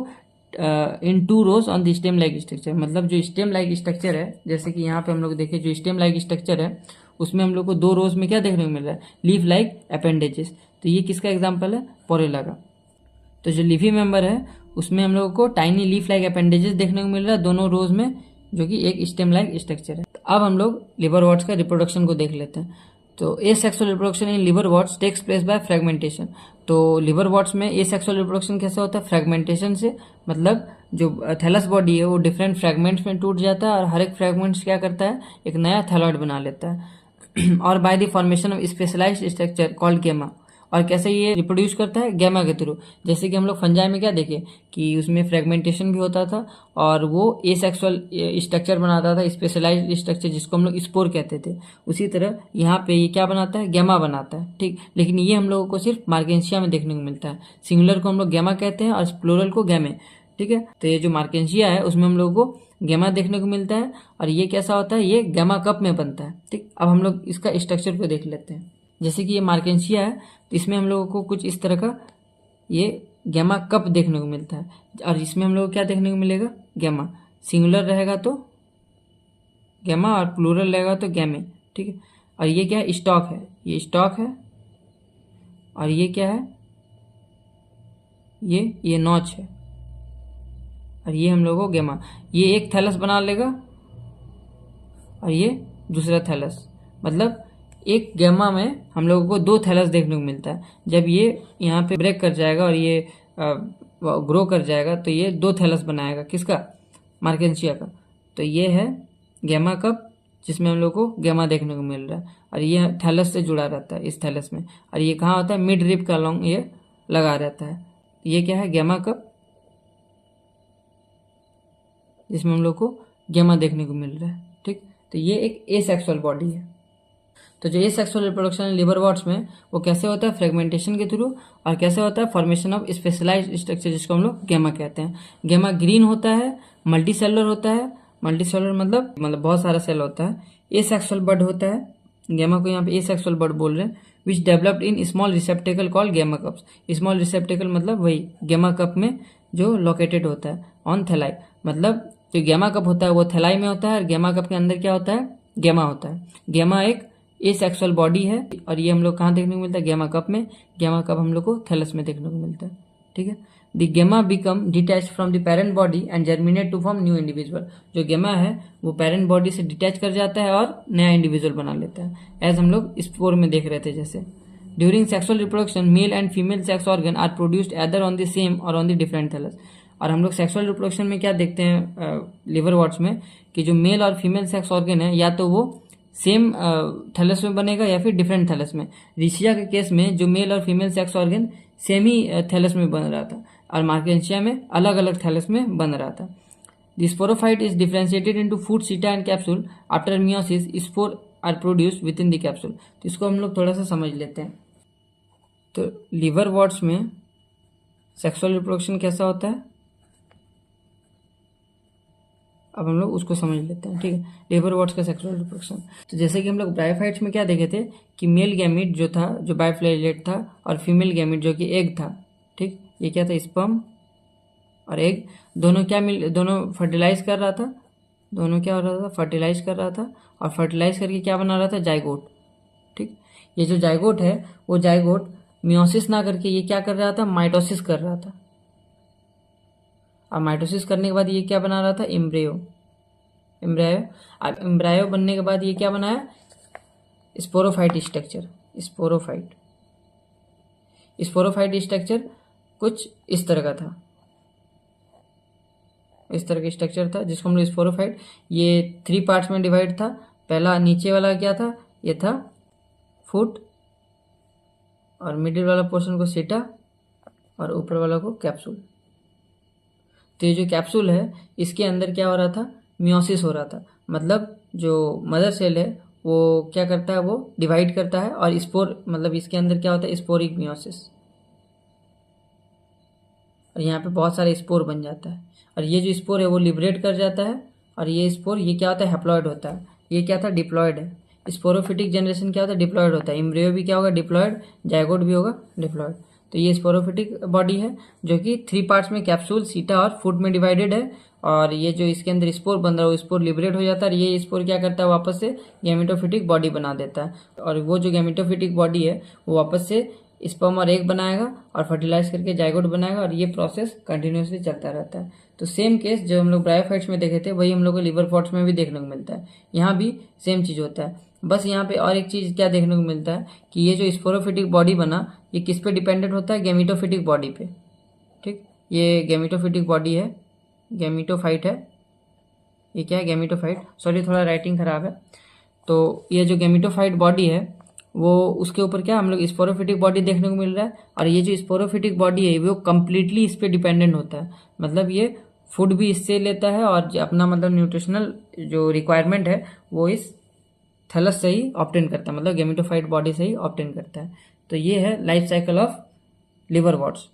In 2 rows on the stem like structure. मतलब जो स्टेम लाइक स्ट्रक्चर है, जैसे कि यहाँ पे हम लोग देखे जो स्टेम लाइक स्ट्रक्चर है, उसमें हम लोग को 2 रोज में क्या देखने को मिल रहा है? Leaf like appendages. तो ये किसका एग्जाम्पल है? पोरेला का। तो जो लीफी मेंबर है उसमें हम लोगों को टाइनी लीफ लाइक अपेंडेजेस देखने को मिल रहा है दोनों रोज में, जो कि एक स्टेम लाइक स्ट्रक्चर है। तो अब हम लोग लिवरवॉर्ट्स का रिप्रोडक्शन को देख लेते हैं। तो asexual reproduction in liverworts takes place by fragmentation. तो लिवरवॉर्ट्स में एसेक्सुअल रिप्रोडक्शन कैसे होता है? फ्रेगमेंटेशन से। मतलब जो थैलस बॉडी है वो डिफरेंट फ्रेगमेंट्स में टूट जाता है, और हर एक फ्रेगमेंट्स क्या करता है? एक नया थैलॉइड बना लेता है। और by the formation of specialised structure called gemma. और कैसे ये रिप्रोड्यूस करता है? गैमा के थ्रू। जैसे कि हम लोग फंजाई में क्या देखे कि उसमें फ्रेगमेंटेशन भी होता था, और वो एसेक्सुअल स्ट्रक्चर बनाता था, स्पेशलाइज्ड स्ट्रक्चर, जिसको हम लोग स्पोर कहते थे। उसी तरह यहाँ पे ये क्या बनाता है? गैमा बनाता है। ठीक, लेकिन ये हम लोगों को सिर्फ मार्केंशिया में देखने को मिलता है। सिंगुलर को हम लोग गैमा कहते हैं और प्लूरल को गैमे। ठीक है, तो ये जो मार्केंशिया है उसमें हम लोगों को गैमा देखने को मिलता है, और ये कैसा होता है? ये गैमा कप में बनता है। ठीक, अब हम लोग इसका स्ट्रक्चर को देख लेते हैं। जैसे कि ये मार्केंशिया है, तो इसमें हम लोगों को कुछ इस तरह का ये गैमा कप देखने को मिलता है, और इसमें हम लोग को क्या देखने को मिलेगा? गैमा। सिंगुलर रहेगा तो गैमा, और प्लूरल रहेगा तो गैमे। ठीक है, और ये क्या है? स्टॉक है, ये स्टॉक है, और ये क्या है? ये नॉच है, और ये हम लोगों को गैमा। ये एक थैलस बना लेगा, और ये दूसरा थैलस, मतलब एक गैमा में हम लोगों को 2 थैलस देखने को मिलता है। जब ये यहाँ पे ब्रेक कर जाएगा और ये ग्रो कर जाएगा, तो ये 2 थैलस बनाएगा। किसका? मार्केंशिया का। तो ये है गैमा कप जिसमें हम लोग को गैमा देखने को मिल रहा है, और ये थैलस से जुड़ा रहता है इस थैलस में, और ये कहाँ होता है, मिड रिब का अलोंग ये लगा रहता है। ये क्या है, गैमा कप, जिसमें हम लोग को गैमा देखने को मिल रहा है। ठीक, तो ये एक एसेक्सुअल बॉडी है। तो जो एसेक्सुअल रिप्रोडक्शन है लिवर वॉर्ट्स में, वो कैसे होता है, फ्रेगमेंटेशन के थ्रू, और कैसे होता है, फॉर्मेशन ऑफ स्पेशलाइज्ड स्ट्रक्चर जिसको हम लोग गैमा कहते हैं। गैमा ग्रीन होता है, मल्टी सेलुलर होता है, मल्टी सेलुलर मतलब बहुत सारा सेल होता है। एसेक्सुअल बड होता है, गैमा को यहाँ पे एसेक्सुअल बड बोल रहे हैं, which developed in small receptacle called gemma cups. Small receptacle मतलब वही गैमा कप में जो लोकेटेड होता है ऑन थैलाई, मतलब जो गैमा कप होता है वो थैलाई में होता है, और गैमा कप के अंदर क्या होता है, गैमा होता है। गैमा एक एसेक्सुअल बॉडी है, और ये हम लोग कहाँ देखने को मिलता है, गैमा कप में। गैमा कप हम लोग को थैलस में देखने को मिलता है। ठीक है, the gemma become detach from the parent body and germinate to form new individual. जो गैमा है वो पेरेंट बॉडी से डिटैच कर जाता है और नया इंडिविजुअल बना लेता है, एज हम लोग स्पोर में देख रहे थे जैसे। During sexual reproduction male and female sex organ are produced either on the same or on the different thallus. और हम लोग सेक्सुअल रिप्रोडक्शन में क्या देखते हैं लिवर वॉर्ट्स में, कि जो मेल और फीमेल सेक्स ऑर्गन है या तो वो सेम थैलस में बनेगा या फिर डिफरेंट थैलस में। रिशिया के केस में जो मेल और फीमेल सेक्स ऑर्गन सेम ही थैलस में बन रहा था, और मार्केंशिया में अलग अलग थैलस में बन रहा था। The sporophyte is differentiated into foot, seta and capsule. After meiosis spore are produced within the capsule. तो इसको हम लोग थोड़ा सा समझ लेते हैं। तो लिवर वॉर्ट्स में सेक्सुअल रिप्रोडक्शन कैसा होता है, अब हम लोग उसको समझ लेते हैं। ठीक है, लिवर वॉर्ट्स का सेक्सुअल रिप्रोडक्शन। तो जैसे कि हम लोग ब्रायोफाइट्स में क्या देखे थे कि मेल गैमीट जो था जो बाइफ्लैजेलेट था, और फीमेल गैमीट जो कि एग था। ठीक, ये क्या था, स्पर्म और एग, दोनों फर्टिलाइज कर रहा था, दोनों क्या हो रहा था, फर्टिलाइज कर रहा था, और फर्टिलाइज करके क्या बना रहा था, जाइगोट। ठीक, ये जो जाइगोट है वो जाइगोट मियोसिस ना करके ये क्या कर रहा था, माइटोसिस कर रहा था, और माइटोसिस करने के बाद ये क्या बना रहा था, एम्ब्रियो। अब एम्ब्रायो बनने के बाद ये क्या बनाया, स्पोरोफाइट स्ट्रक्चर। स्पोरोफाइट स्ट्रक्चर कुछ इस तरह का था, इस तरह का स्ट्रक्चर था जिसको हम लोग स्पोरोफाइट, ये 3 पार्ट्स में डिवाइड था। पहला नीचे वाला क्या था, ये था फुट, और मिडिल वाला पोर्शन को सीटा, और ऊपर वाला को कैप्सूल। तो ये जो कैप्सूल है इसके अंदर क्या हो रहा था, मियोसिस हो रहा था। मतलब जो मदर सेल है वो क्या करता है, वो डिवाइड करता है, और स्पोर मतलब इसके अंदर क्या होता है, स्पोरिक मियोसिस, और यहाँ पे बहुत सारे स्पोर बन जाता है, और ये जो स्पोर है वो लिबरेट कर जाता है, और ये स्पोर ये क्या होता है, हैप्लॉइड होता है। ये क्या था, डिप्लॉयड है। स्पोरोफिटिक जनरेशन क्या होता है, डिप्लॉयड होता है। एम्ब्रियो भी क्या होगा, डिप्लॉयड, जाइगोट भी होगा डिप्लॉयड। तो ये स्पोरोफिटिक बॉडी है जो कि 3 पार्ट्स में कैप्सूल, सीटा और फुट में डिवाइडेड है, और ये जो इसके अंदर स्पोर बन रहा है वो स्पोर लिबरेट हो जाता है, और ये स्पोर क्या करता है, वापस से गैमेटोफिटिक बॉडी बना देता है, और वो जो गैमेटोफिटिक बॉडी है वो वापस से स्पर्म और एग बनाएगा और फर्टिलाइज करके जाइगोट बनाएगा, और ये प्रोसेस कंटिन्यूसली चलता रहता है। तो सेम केस जो हम लोग ब्रायोफाइट्स में देखे थे वही हम लोग को लिवर वॉर्ट्स में भी देखने को मिलता है। यहाँ भी सेम चीज होता है, बस यहाँ पे और एक चीज क्या देखने को मिलता है कि ये जो स्पोरोफिटिक बॉडी बना ये किस पे डिपेंडेंट होता है, गैमेटोफिटिक बॉडी पे। ठीक, ये गैमेटोफिटिक बॉडी है, गैमेटोफाइट है, ये क्या है, गैमेटोफाइट। सॉरी थोड़ा राइटिंग खराब है। तो ये जो गैमेटोफाइट बॉडी है वो उसके ऊपर क्या हम लोग स्पोरोफिटिक बॉडी देखने को मिल रहा है, और ये जो स्पोरोफिटिक बॉडी है वो कम्प्लीटली इस पे डिपेंडेंट होता है। मतलब ये फूड भी इससे लेता है, और अपना मतलब न्यूट्रिशनल जो रिक्वायरमेंट है वो इस थैलस से ही ऑब्टेन करता है, मतलब गैमेटोफाइट बॉडी से ही ऑब्टेन करता है। तो ये है life cycle of liver warts.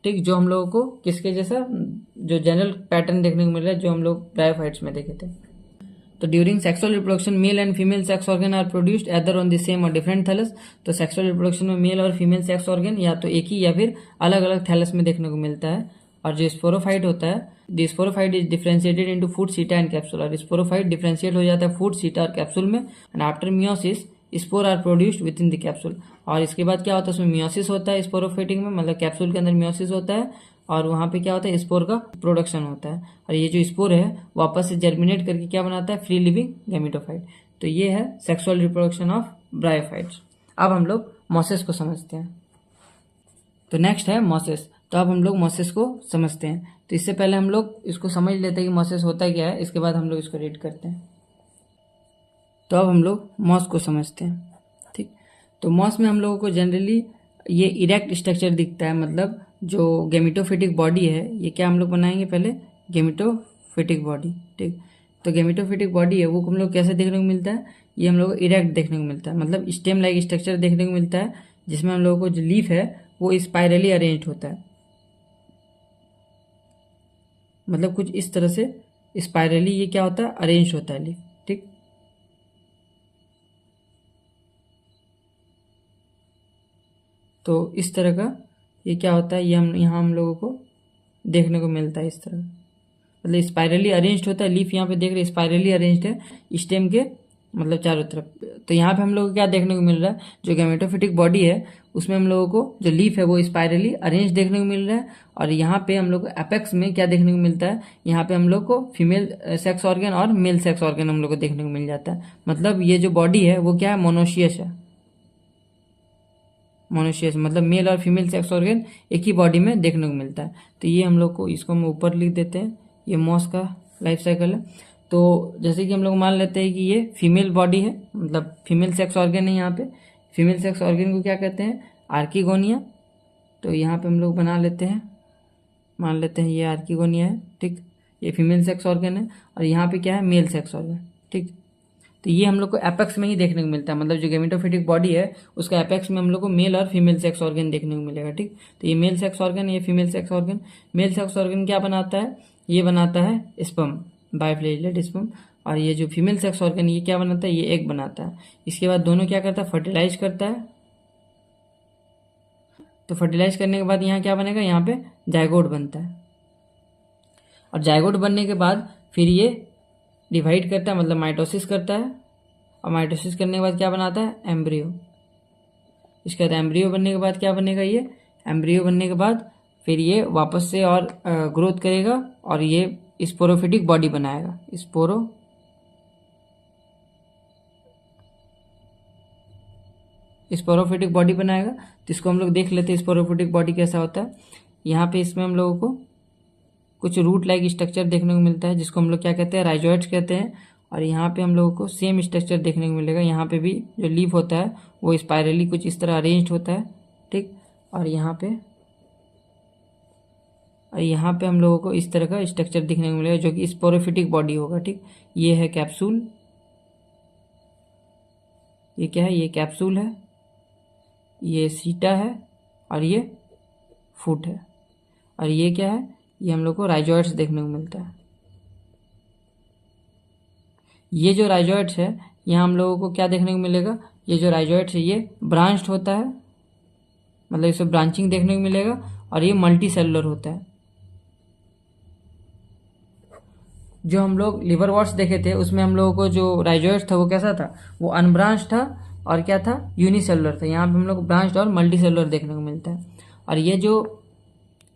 ठीक, जो हम लोगों को किसके जैसा जो जनरल पैटर्न देखने को मिल रहा है जो हम लोग ब्रायोफाइट्स में देखे थे। तो during sexual reproduction male and female sex organ are produced either on the same or different thallus. तो सेक्सुअल रिप्रोडक्शन में मेल और फीमेल सेक्स ऑर्गन या तो एक ही या फिर अलग अलग थैलस में देखने को मिलता है। और जो स्पोरोफाइट होता है, the sporophyte is differentiated into foot, seta and capsule. और स्पोरोफाइट डिफरेंशिएट हो जाता है फूड, सीटा और कैप्सूल में, and after meiosis spore are produced within the capsule. और इसके बाद क्या होता है, उसमें मियोसिस होता है स्पोरोफाइटिक में, मतलब कैप्सूल के अंदर मियोसिस होता है, और वहां पे क्या होता है, स्पोर का प्रोडक्शन होता है, और ये जो स्पोर है वापस से जर्मिनेट करके क्या बनाता है, फ्री लिविंग गैमेटोफाइट। तो ये है सेक्सुअल रिप्रोडक्शन ऑफ ब्रायोफाइट्स। अब हम लोग मॉसेस को समझते हैं। तो नेक्स्ट है मॉसेस। तो अब हम लोग मॉसेस को समझते हैं। तो इससे पहले हम लोग इसको समझ लेते हैं कि मॉसेस होता क्या है, इसके बाद हम लोग इसको रीड करते हैं। तो अब हम लोग मॉस को समझते हैं। ठीक, तो मॉस में हम लोगों को जनरली ये इरेक्ट स्ट्रक्चर दिखता है, मतलब जो गेमेटोफिटिक बॉडी है, ये क्या हम लोग बनाएंगे पहले, गेमेटोफिटिक बॉडी। ठीक, तो गेमेटोफिटिक बॉडी है वो हम लोग कैसे देखने को मिलता है, ये हम लोग को इरेक्ट देखने को मिलता है, मतलब स्टेम लाइक स्ट्रक्चर देखने को मिलता है, जिसमें हम लोगों को जो लीफ है वो स्पाइरली अरेंज होता है, मतलब कुछ इस तरह से स्पाइरली ये क्या होता है, अरेंज होता है लीफ। ठीक, तो इस तरह का ये क्या होता है, ये हम लोगों को देखने को मिलता है इस तरह, मतलब स्पाइरली अरेंज्ड होता है लीफ। यहाँ पे देख रहे स्पाइरली अरेंज्ड है स्टेम के मतलब चारों तरफ। तो यहाँ पे हम लोग को क्या देखने को मिल रहा है, जो गेमेटोफिटिक बॉडी है उसमें हम लोगों को जो लीफ है वो स्पाइरली अरेंज देखने को मिल रहा है। और यहाँ पे हम लोग को एपेक्स में क्या देखने को मिलता है, यहाँ पे हम लोग को फीमेल सेक्स ऑर्गन और मेल सेक्स ऑर्गन हम लोग को देखने को मिल जाता है। मतलब ये जो बॉडी है वो क्या है, मोनोशियस है। मोनोशियस मतलब मेल और फीमेल सेक्स ऑर्गन एक ही बॉडी में देखने को मिलता है। तो ये हम लोग को, इसको हम ऊपर लिख देते हैं, ये मॉस का लाइफ साइकिल है। तो जैसे कि हम लोग मान लेते हैं कि ये फीमेल बॉडी है, मतलब फीमेल सेक्स ऑर्गन है। यहाँ पे फीमेल सेक्स ऑर्गन को क्या कहते हैं, आर्किगोनिया। तो यहाँ पे हम लोग बना लेते हैं, मान लेते हैं ये आर्किगोनिया है। ठीक, ये फीमेल सेक्स ऑर्गन है और यहाँ पे क्या है, मेल सेक्स ऑर्गन। ठीक, तो ये हम लोग को एपेक्स में ही देखने को मिलता है, मतलब जो गेमेटोफिटिक बॉडी है उसका एपेक्स में हम लोग को मेल और फीमेल सेक्स ऑर्गन देखने को मिलेगा। ठीक, तो ये मेल सेक्स ऑर्गन, ये female sex organ. Male sex organ क्या बनाता है, ये बनाता है स्पर्म, बाइफ्लैजेलेट स्पर्म। और ये जो फीमेल सेक्स ऑर्गन ये क्या बनाता है, ये एग बनाता है। इसके बाद दोनों क्या करता है, फर्टिलाइज करता है। तो फर्टिलाइज करने के बाद यहाँ क्या बनेगा, यहाँ पे जायगोट बनता है। और जायगोट बनने के बाद फिर ये डिवाइड करता है, मतलब माइटोसिस करता है। और माइटोसिस करने के बाद क्या बनाता है, एम्ब्रियो। इसके बाद एम्ब्रियो बनने के बाद क्या बनेगा, ये एम्ब्रियो बनने के बाद फिर ये वापस से और ग्रोथ करेगा और ये स्पोरोफिटिक बॉडी बनाएगा, स्पोरोफिटिक बॉडी बनाएगा। तो इसको हम लोग देख लेते हैं स्पोरोफिटिक बॉडी कैसा होता है। यहाँ पे इसमें हम लोगों को कुछ रूट लाइक स्ट्रक्चर देखने को मिलता है, जिसको हम लोग क्या कहते हैं, राइजोइड्स कहते हैं। और यहाँ पे हम लोगों को सेम स्ट्रक्चर देखने को मिलेगा। यहाँ पे भी जो लीफ होता है वो स्पाइरली कुछ इस तरह अरेंज्ड होता है। ठीक, और यहाँ पे हम लोगों को इस तरह का स्ट्रक्चर दिखने को मिलेगा जो कि स्पोरोफिटिक बॉडी होगा। ठीक, ये है कैप्सूल, ये क्या है, ये कैप्सूल है, ये सीटा है और ये फुट है। और ये क्या है, ये हम लोग को राइजोइड्स देखने को मिलता है। ये जो राइजोइड्स है यहाँ हम लोगों को क्या देखने को मिलेगा, ये जो राइजोइड्स है ये ब्रांच्ड होता है, मतलब इसे ब्रांचिंग देखने को मिलेगा। और ये मल्टी सेलुलर होता है। जो हम लोग लिवर वॉट्स देखे थे उसमें हम लोगों को जो राइजोइड्स था वो कैसा था, वो अनब्रांच्ड था और क्या था, यूनिसेलुलर था। यहाँ पे हम लोग ब्रांच्ड और मल्टी सेलुलर देखने को मिलता है। और ये जो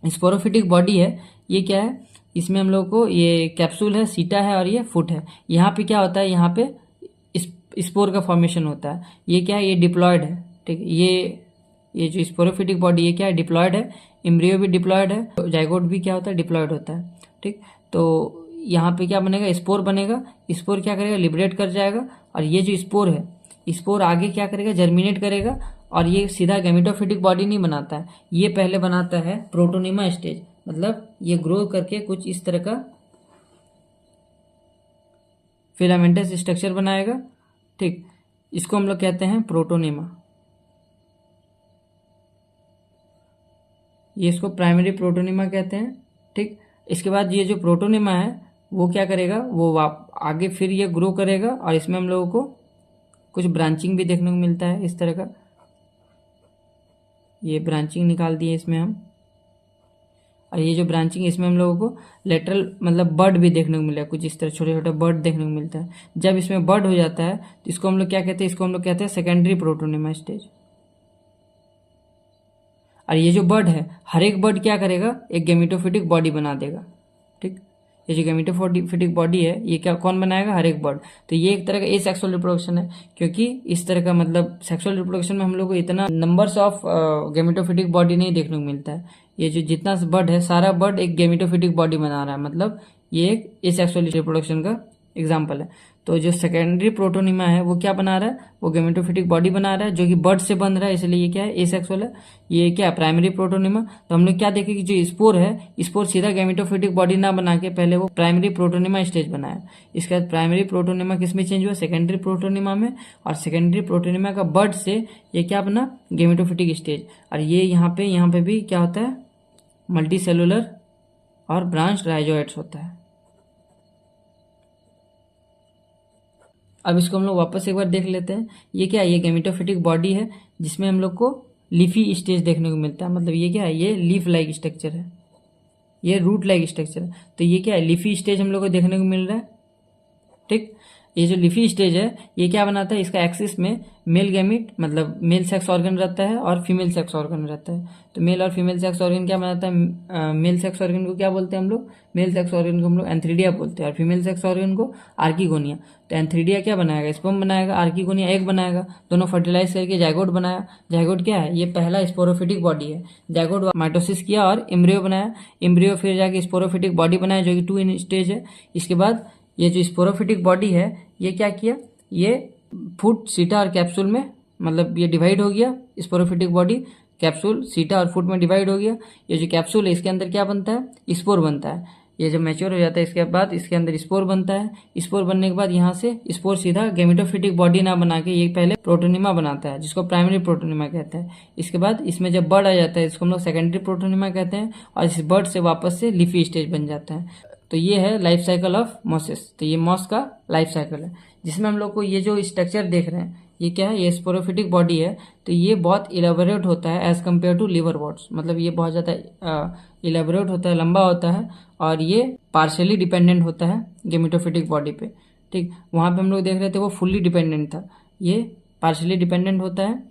स्पोरोफिटिक बॉडी है ये क्या है, इसमें हम लोग को ये कैप्सूल है, सीटा है और ये फुट है। यहाँ पे क्या होता है, यहाँ पे स्पोर का फॉर्मेशन होता है। ये क्या है, ये डिप्लॉयड है। ठीक, ये जो स्पोरोफिटिक बॉडी ये क्या है, डिप्लॉयड है। एम्ब्रियो भी डिप्लॉयड है, जाइगोट भी क्या होता है, डिप्लॉयड होता है। ठीक, तो यहाँ पे क्या बनेगा, स्पोर बनेगा। स्पोर क्या करेगा, लिबरेट कर जाएगा। और ये जो स्पोर है, स्पोर आगे क्या करेगा, जर्मिनेट करेगा। और ये सीधा गेमेटोफिटिक बॉडी नहीं बनाता है, ये पहले बनाता है प्रोटोनिमा स्टेज, मतलब ये ग्रो करके कुछ इस तरह का फिलामेंटस स्ट्रक्चर बनाएगा। ठीक, इसको हम लोग कहते हैं प्रोटोनिमा। ये इसको प्राइमरी प्रोटोनिमा कहते हैं। ठीक, इसके बाद ये जो प्रोटोनिमा है वो क्या करेगा, वो आगे फिर ये ग्रो करेगा। और इसमें हम लोगों को कुछ ब्रांचिंग भी देखने को मिलता है इस तरह का, ये ब्रांचिंग निकाल दिए इसमें हम। और ये जो ब्रांचिंग इसमें हम लोगों को लेटरल मतलब बर्ड भी देखने को मिलेगा, कुछ इस तरह छोटे छोटे बर्ड देखने को मिलता है। जब इसमें बर्ड हो जाता है तो इसको हम लोग क्या कहते हैं, इसको हम लोग कहते हैं सेकेंडरी प्रोटोनिमा स्टेज। और ये जो बर्ड है, हर एक बर्ड क्या करेगा, एक गेमेटोफिटिक बॉडी बना देगा। ठीक, ये जो गेमेटोफिटिक बॉडी है ये क्या कौन बनाएगा, हर एक बर्ड। तो ये एक तरह का एसेक्सुअल रिप्रोडक्शन है, क्योंकि इस तरह का मतलब सेक्सुअल रिप्रोडक्शन में हम लोग को इतना नंबर्स ऑफ गेमेटोफिटिक बॉडी नहीं देखने को मिलता है। ये जो जितना बड है सारा बड एक गेमेटोफिटिक बॉडी बना रहा है, मतलब ये एक एसेक्सुअल रिप्रोडक्शन का एग्जाम्पल है। तो जो सेकेंडरी प्रोटोनिमा है वो क्या बना रहा है, वो गेमेटोफिटिक बॉडी बना रहा है जो कि बड से बन रहा है, इसलिए ये क्या है, एसेक्सुअल है। ये क्या है, प्राइमरी प्रोटोनिमा। तो हम लोग क्या देखें कि जो स्पोर है, स्पोर सीधा गेमेटोफिटिक बॉडी ना बना के पहले वो प्राइमरी प्रोटोनिमा स्टेज बनाया। इसके बाद प्राइमरी प्रोटोनिमा किस में चेंज हुआ, सेकेंडरी प्रोटोनिमा में, और सेकेंडरी प्रोटोनिमा का बड से ये क्या बना, गेमेटोफिटिक स्टेज। और ये यहाँ पे भी क्या होता है, मल्टी सेलुलर और ब्रांच राइजोइड्स होता है। अब इसको हम लोग वापस एक बार देख लेते हैं। ये क्या है, ये गेमेटोफिटिक बॉडी है जिसमें हम लोग को लीफी स्टेज देखने को मिलता है। मतलब ये क्या है, ये लीफ लाइक स्ट्रक्चर है, ये रूट लाइक स्ट्रक्चर है। तो ये क्या है, लीफी स्टेज हम लोग को देखने को मिल रहा है। ठीक, ये जो लीफी स्टेज है ये क्या बनाता है, इसका एक्सिस में मेल गैमिट मतलब मेल सेक्स ऑर्गन रहता है और फीमेल सेक्स ऑर्गन रहता है। तो मेल और फीमेल सेक्स ऑर्गन क्या बनाता है, मेल सेक्स ऑर्गन को क्या बोलते हैं हम लोग, मेल सेक्स ऑर्गन को हम लोग एंथ्रीडिया बोलते हैं, और फीमेल सेक्स ऑर्गन को आर्किगोनिया। तो एंथ्रीडिया क्या बनाएगा, स्पर्म बनाएगा, आर्किगोनिया एग बनाएगा, दोनों फर्टिलाइज करके जाइगोट बनाया। जाइगोट क्या है, ये पहला स्पोरोफिटिक बॉडी है। जाइगोट माइटोसिस किया और एम्ब्रियो बनाया, एम्ब्रियो फिर जाके स्पोरोफिटिक बॉडी बनाया जो कि 2 इन स्टेज है। इसके बाद ये जो स्पोरोफिटिक बॉडी है ये क्या किया, ये फुट, सीटा और कैप्सूल में, मतलब ये डिवाइड हो गया। स्पोरोफिटिक बॉडी कैप्सूल, सीटा और फुट में डिवाइड हो गया। ये जो कैप्सूल है इसके अंदर क्या बनता है, स्पोर बनता है। ये जब मैच्योर हो जाता है इसके बाद इसके अंदर स्पोर बनता है। स्पोर बनने के बाद यहाँ से स्पोर सीधा गेमेटोफिटिक बॉडी ना बना के ये पहले प्रोटोनिमा बनाता है जिसको प्राइमरी प्रोटोनिमा कहते हैं। इसके बाद इसमें जब बर्ड आ जाता है इसको हम लोग सेकेंडरी प्रोटोनिमा कहते हैं, और इस बर्ड से वापस से लीफी स्टेज बन जाता है। तो ये है लाइफ साइकिल ऑफ मॉसेस। तो ये मॉस का लाइफ साइकिल है जिसमें हम लोग को ये जो स्ट्रक्चर देख रहे हैं ये क्या है, ये स्पोरोफिटिक बॉडी है। तो ये बहुत इलेबोरेट होता है as compare to liverworts, मतलब ये बहुत ज़्यादा इलेबोरेट होता है, लंबा होता है, और ये पार्शियली डिपेंडेंट होता है गेमेटोफिटिक बॉडी पे। ठीक, वहाँ पे हम लोग देख रहे थे वो फुल्ली डिपेंडेंट था, ये पार्शियली डिपेंडेंट होता है।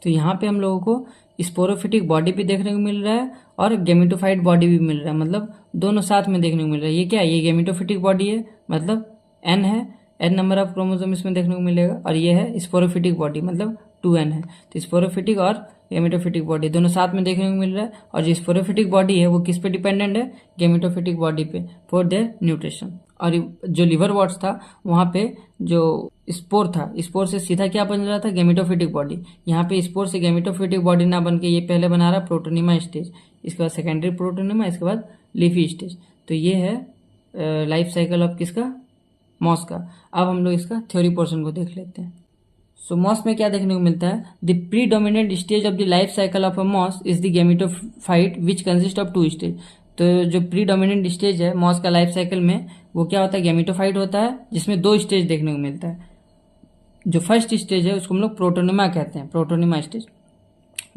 तो यहाँ पे हम लोगों को स्पोरोफिटिक बॉडी भी देखने को मिल रहा है और गेमेटोफाइट बॉडी भी मिल रहा है, मतलब दोनों साथ में देखने को मिल रहा है। ये क्या है, ये गेमेटोफिटिक बॉडी है, मतलब N है, N नंबर ऑफ क्रोमोसोम इसमें देखने को मिलेगा, और ये है स्पोरोफिटिक बॉडी मतलब 2N है। तो स्पोरोफिटिक और गेमेटोफिटिक बॉडी दोनों साथ में देखने को मिल रहा है। और जो स्पोरोफिटिक बॉडी है वो किस पे डिपेंडेंट है, गेमेटोफिटिक बॉडी पे, फॉर देयर न्यूट्रिशन। और जो लिवर वॉट्स था वहाँ पे जो स्पोर था, स्पोर से सीधा क्या बन रहा था, गेमेटोफिटिक बॉडी। यहाँ पे स्पोर से गेमेटोफिटिक बॉडी ना बन के ये पहले बना रहा प्रोटोनिमा स्टेज, इसके बाद सेकेंडरी प्रोटोनिमा, इसके बाद लीफी स्टेज। तो ये है लाइफ साइकिल ऑफ किसका, मॉस का। अब हम लोग इसका थ्योरी पोर्शन को देख लेते हैं। सो मॉस में क्या देखने को मिलता है, the predominant stage of the life cycle of a moss is the gametophyte which consist of 2 stage. तो जो प्रीडोमिनेंट स्टेज है मॉस का लाइफ साइकिल में वो क्या होता है, गेमेटोफाइट होता है जिसमें 2 स्टेज देखने को मिलता है। जो फर्स्ट स्टेज है उसको हम लोग प्रोटोनिमा कहते हैं, protonema stage,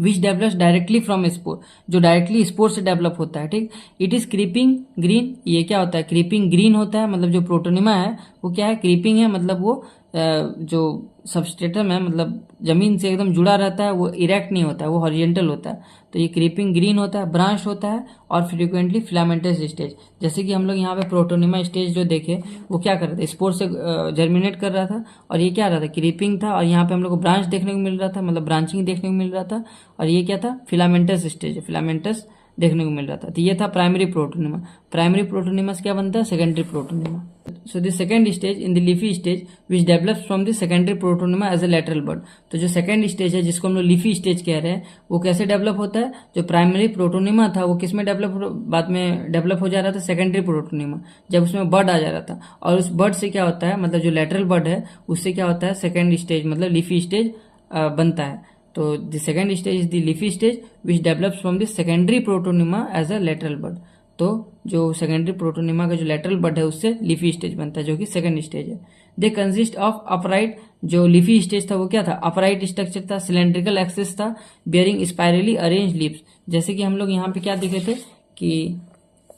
which develops directly from spore, जो डायरेक्टली स्पोर से डेवलप होता है। ठीक, इट इज क्रीपिंग ग्रीन, ये क्या होता है, क्रीपिंग ग्रीन होता है। मतलब जो प्रोटोनिमा है वो क्या है, क्रीपिंग है, मतलब वो जो सबस्ट्रेटम है मतलब जमीन से एकदम जुड़ा रहता है, वो इरेक्ट नहीं होता है, वो हॉरिजेंटल होता है। तो ये क्रीपिंग ग्रीन होता है, ब्रांच होता है, और फ्रीक्वेंटली फिलामेंटस स्टेज। जैसे कि हम लोग यहाँ पे प्रोटोनिमा स्टेज जो देखे वो क्या कर रहा था, स्पोर से जर्मिनेट कर रहा था, और ये क्या रहा था, क्रीपिंग था, और यहाँ पे हम लोग को ब्रांच देखने को मिल रहा था, मतलब ब्रांचिंग देखने को मिल रहा था। और ये क्या था, फिलामेंटस स्टेज, फिलामेंटस देखने को मिल रहा था। तो ये था प्राइमरी प्रोटोनिमा। प्राइमरी प्रोटोनिमा से क्या बनता है, secondary protonema. So the second stage in the leafy stage which develops from the secondary protonema as a lateral bud. तो जो सेकेंड स्टेज है जिसको हम लोग लीफी स्टेज कह रहे हैं वो कैसे डेवलप होता है, जो प्राइमरी प्रोटोनिमा था वो किस में डेवलप, बाद में डेवलप हो जा रहा था सेकेंडरी प्रोटोनिमा, जब उसमें बड आ जा रहा था। और उस बड से क्या होता है, मतलब जो लैटरल बड है उससे क्या होता है, सेकेंड स्टेज मतलब लीफी स्टेज बनता है। तो the second stage is the leafy stage which develops from the secondary protonema as a lateral bud. तो जो सेकेंडरी प्रोटोनिमा का जो लैटरल बड है उससे लीफी स्टेज बनता है जो कि सेकेंड स्टेज है। दे कंसिस्ट ऑफ अपराइट, जो लीफी स्टेज था वो क्या था, अपराइट स्ट्रक्चर था, सिलेंड्रिकल एक्सिस था, बियरिंग स्पाइरली अरेंज लीव्स। जैसे कि हम लोग यहाँ पे क्या देखे थे कि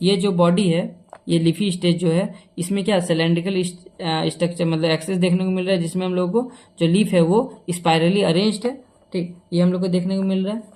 ये जो बॉडी है, ये लीफी स्टेज जो है इसमें क्या सिलेंड्रिकल स्ट्रक्चर मतलब एक्सिस देखने को मिल रहा है, जिसमें हम लोग को जो लीफ है वो स्पाइरली अरेंज्ड है। ठीक, ये हम लोग को देखने को मिल रहा है।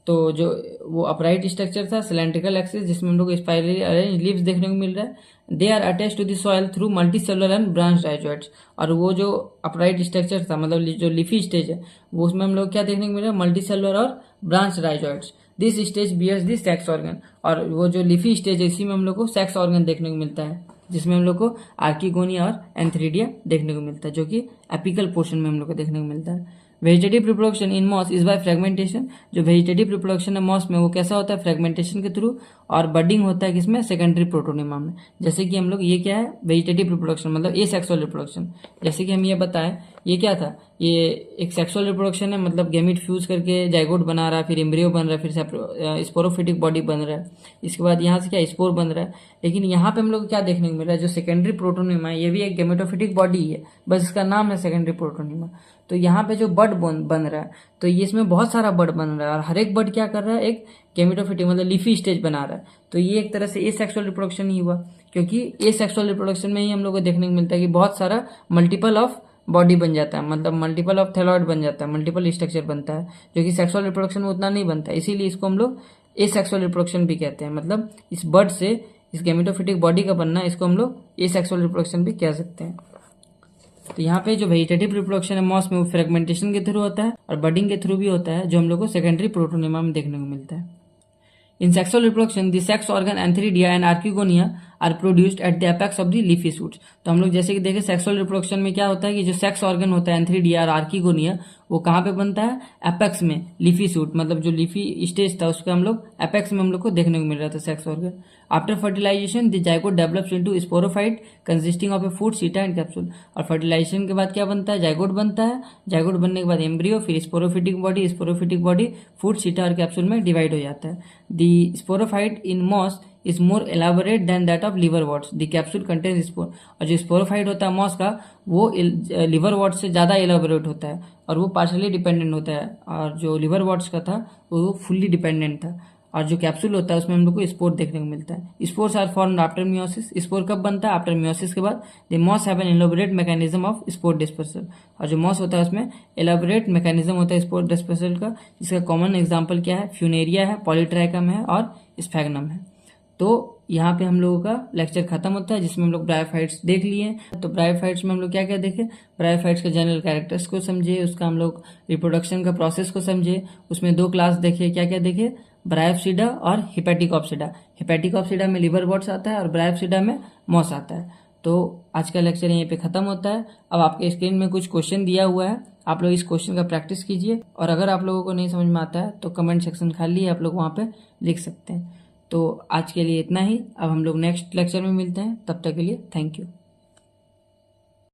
तो जो वो अपराइट स्ट्रक्चर था, सिलेंड्रिकल एक्सिस, जिसमें हम लोग को स्पाइरली अरेंज लीव्स देखने को मिल रहा है। They are attach to the soil through multicellular and branch rhizoids. और वो जो अपराइट स्ट्रक्चर था मतलब जो लीफी स्टेज है वो उसमें हम लोग क्या देखने को मिल रहा है, मल्टी सेलुलर और branch rhizoids. This stage bears the sex organ, और वो जो लिफी स्टेज है इसी में हम लोग को सेक्स ऑर्गन देखने को मिलता है, जिसमें हम लोग को आर्किगोनिया और एंथ्रीडिया देखने को मिलता है, जो कि एपिकल पोर्शन में हम लोग को देखने को मिलता है। Vegetative reproduction in moss is by fragmentation, जो वेजिटेटिव रिप्रोडक्शन है मॉस में वो कैसा होता है, फ्रेगमेंटेशन के थ्रू, और बडिंग होता है किसमें, सेकेंडरी प्रोटोनिमा में। जैसे कि हम लोग ये क्या है, वेजिटेटिव रिप्रोडक्शन मतलब एसेक्सुअल रिप्रोडक्शन, जैसे कि हम ये बताएं ये क्या था, ये एक सेक्सुअल रिप्रोडक्शन है, मतलब गैमीट फ्यूज करके जाइगोट बना रहा है, फिर एम्ब्रियो बन रहा है, फिर स्पोरोफिटिक बॉडी बन रहा है, इसके बाद यहाँ से क्या स्पोर बन रहा है। लेकिन यहाँ पे हम लोग क्या देखने को मिल रहा है, जो सेकेंडरी प्रोटोनिमा है ये भी एक गैमेटोफिटिक बॉडी है, बस इसका नाम है सेकेंडरी प्रोटोनिमा। तो यहाँ पे जो बड बन रहा है, तो ये इसमें बहुत सारा बड बन रहा है, और हर एक बड क्या कर रहा है, एक गैमेटोफिटिक मतलब लीफी स्टेज बना रहा है। तो ये एक तरह से एसेक्सुअल रिप्रोडक्शन ही हुआ, क्योंकि एसेक्सुअल रिप्रोडक्शन में ही हम लोग को देखने को मिलता है कि बहुत सारा मल्टीपल ऑफ बॉडी बन जाता है, मतलब मल्टीपल ऑफ थैलॉइड बन जाता है, मल्टीपल स्ट्रक्चर बनता है, जो कि सेक्सुअल रिप्रोडक्शन में उतना नहीं बनता है। इसीलिए इसको हम लोग एसेक्सुअल रिप्रोडक्शन भी कहते हैं, मतलब इस बड से इस गैमेटोफिटिक बॉडी का बनना, इसको हम लोग एसेक्सुअल रिप्रोडक्शन भी कह सकते हैं। तो यहाँ पे जो वेजिटेटिव रिप्रोडक्शन है मॉस में वो फ्रेगमेंटेशन के थ्रू होता है और बडिंग के थ्रू भी होता है, जो हम लोग को सेकेंडरी प्रोटोनिमा में देखने को मिलता है। In sexual reproduction, the sex organ antheridia and archegonia are produced at the apex of the leafy shoots। तो हम लोग जैसे कि देखें सेक्सुअल रिप्रोडक्शन में क्या होता है कि जो सेक्स ऑर्गन होता है एंथ्रीडिया और आर्किगोनिया, वो कहाँ पे बनता है, एपेक्स में, लीफी शूट मतलब जो लीफी स्टेज था उसका हम लोग एपेक्स में हम लोग को देखने को मिल रहा था sex organ. After fertilisation the zygote develops into sporophyte consisting of a foot seta and capsule. और फर्टिलाइजेशन के बाद क्या बनता है, जाइगोट बनता है, जाइगोट बनने के बाद एम्ब्रियो, फिर स्पोरोफिटिक बॉडी फूड सीटा और कैप्सूल में डिवाइड हो जाता है। The sporophyte in moss is more elaborate than that of liverworts, the capsule contains spore. और जो स्पोरोफाइट होता है मॉस का वो लिवरवर्ट से ज़्यादा एलाबोरेट होता है, और वो पार्शली डिपेंडेंट होता है, और जो लिवरवर्ट्स का था वो फुल्ली डिपेंडेंट था। और जो कैप्सूल होता है उसमें हम लोग को स्पोर देखने को मिलता है। Spores are formed after meiosis. Spore कब बनता है, आफ्टर मियोसिस के बाद। The moss have an elaborate mechanism of spore dispersal. और जो मॉस होता है उसमें एलाबोरेट मैकेनिज्म होता है स्पोर डिस्पर्सल का, जिसका कॉमन एग्जाम्पल क्या है, फ्यूनेरिया है, पॉलीट्राइकम है और स्फैग्नम है। तो यहाँ पे हम लोगों का लेक्चर खत्म होता है, जिसमें हम लोग ब्रायोफाइट्स देख लिए। तो ब्रायोफाइट्स में हम लोग क्या क्या देखे, ब्रायोफाइट्स के जनरल कैरेक्टर्स को समझे, उसका हम लोग रिप्रोडक्शन का प्रोसेस को समझे, उसमें दो क्लास देखे, क्या क्या देखे, ब्रायोप्सिडा और हिपैटिकॉप्सिडा। हिपैटिकॉप्सिडा में लिवरवर्ट्स आता है और ब्रायोप्सिडा में मॉस आता है। तो आज का लेक्चर यहीं पे खत्म होता है। अब आपके स्क्रीन में कुछ क्वेश्चन दिया हुआ है, आप लोग इस क्वेश्चन का प्रैक्टिस कीजिए, और अगर आप लोगों को नहीं समझ में आता है तो कमेंट सेक्शन खाली है, आप लोग वहाँ पे लिख सकते हैं। तो आज के लिए इतना ही, अब हम लोग नेक्स्ट लेक्चर में मिलते हैं, तब तक के लिए थैंक यू।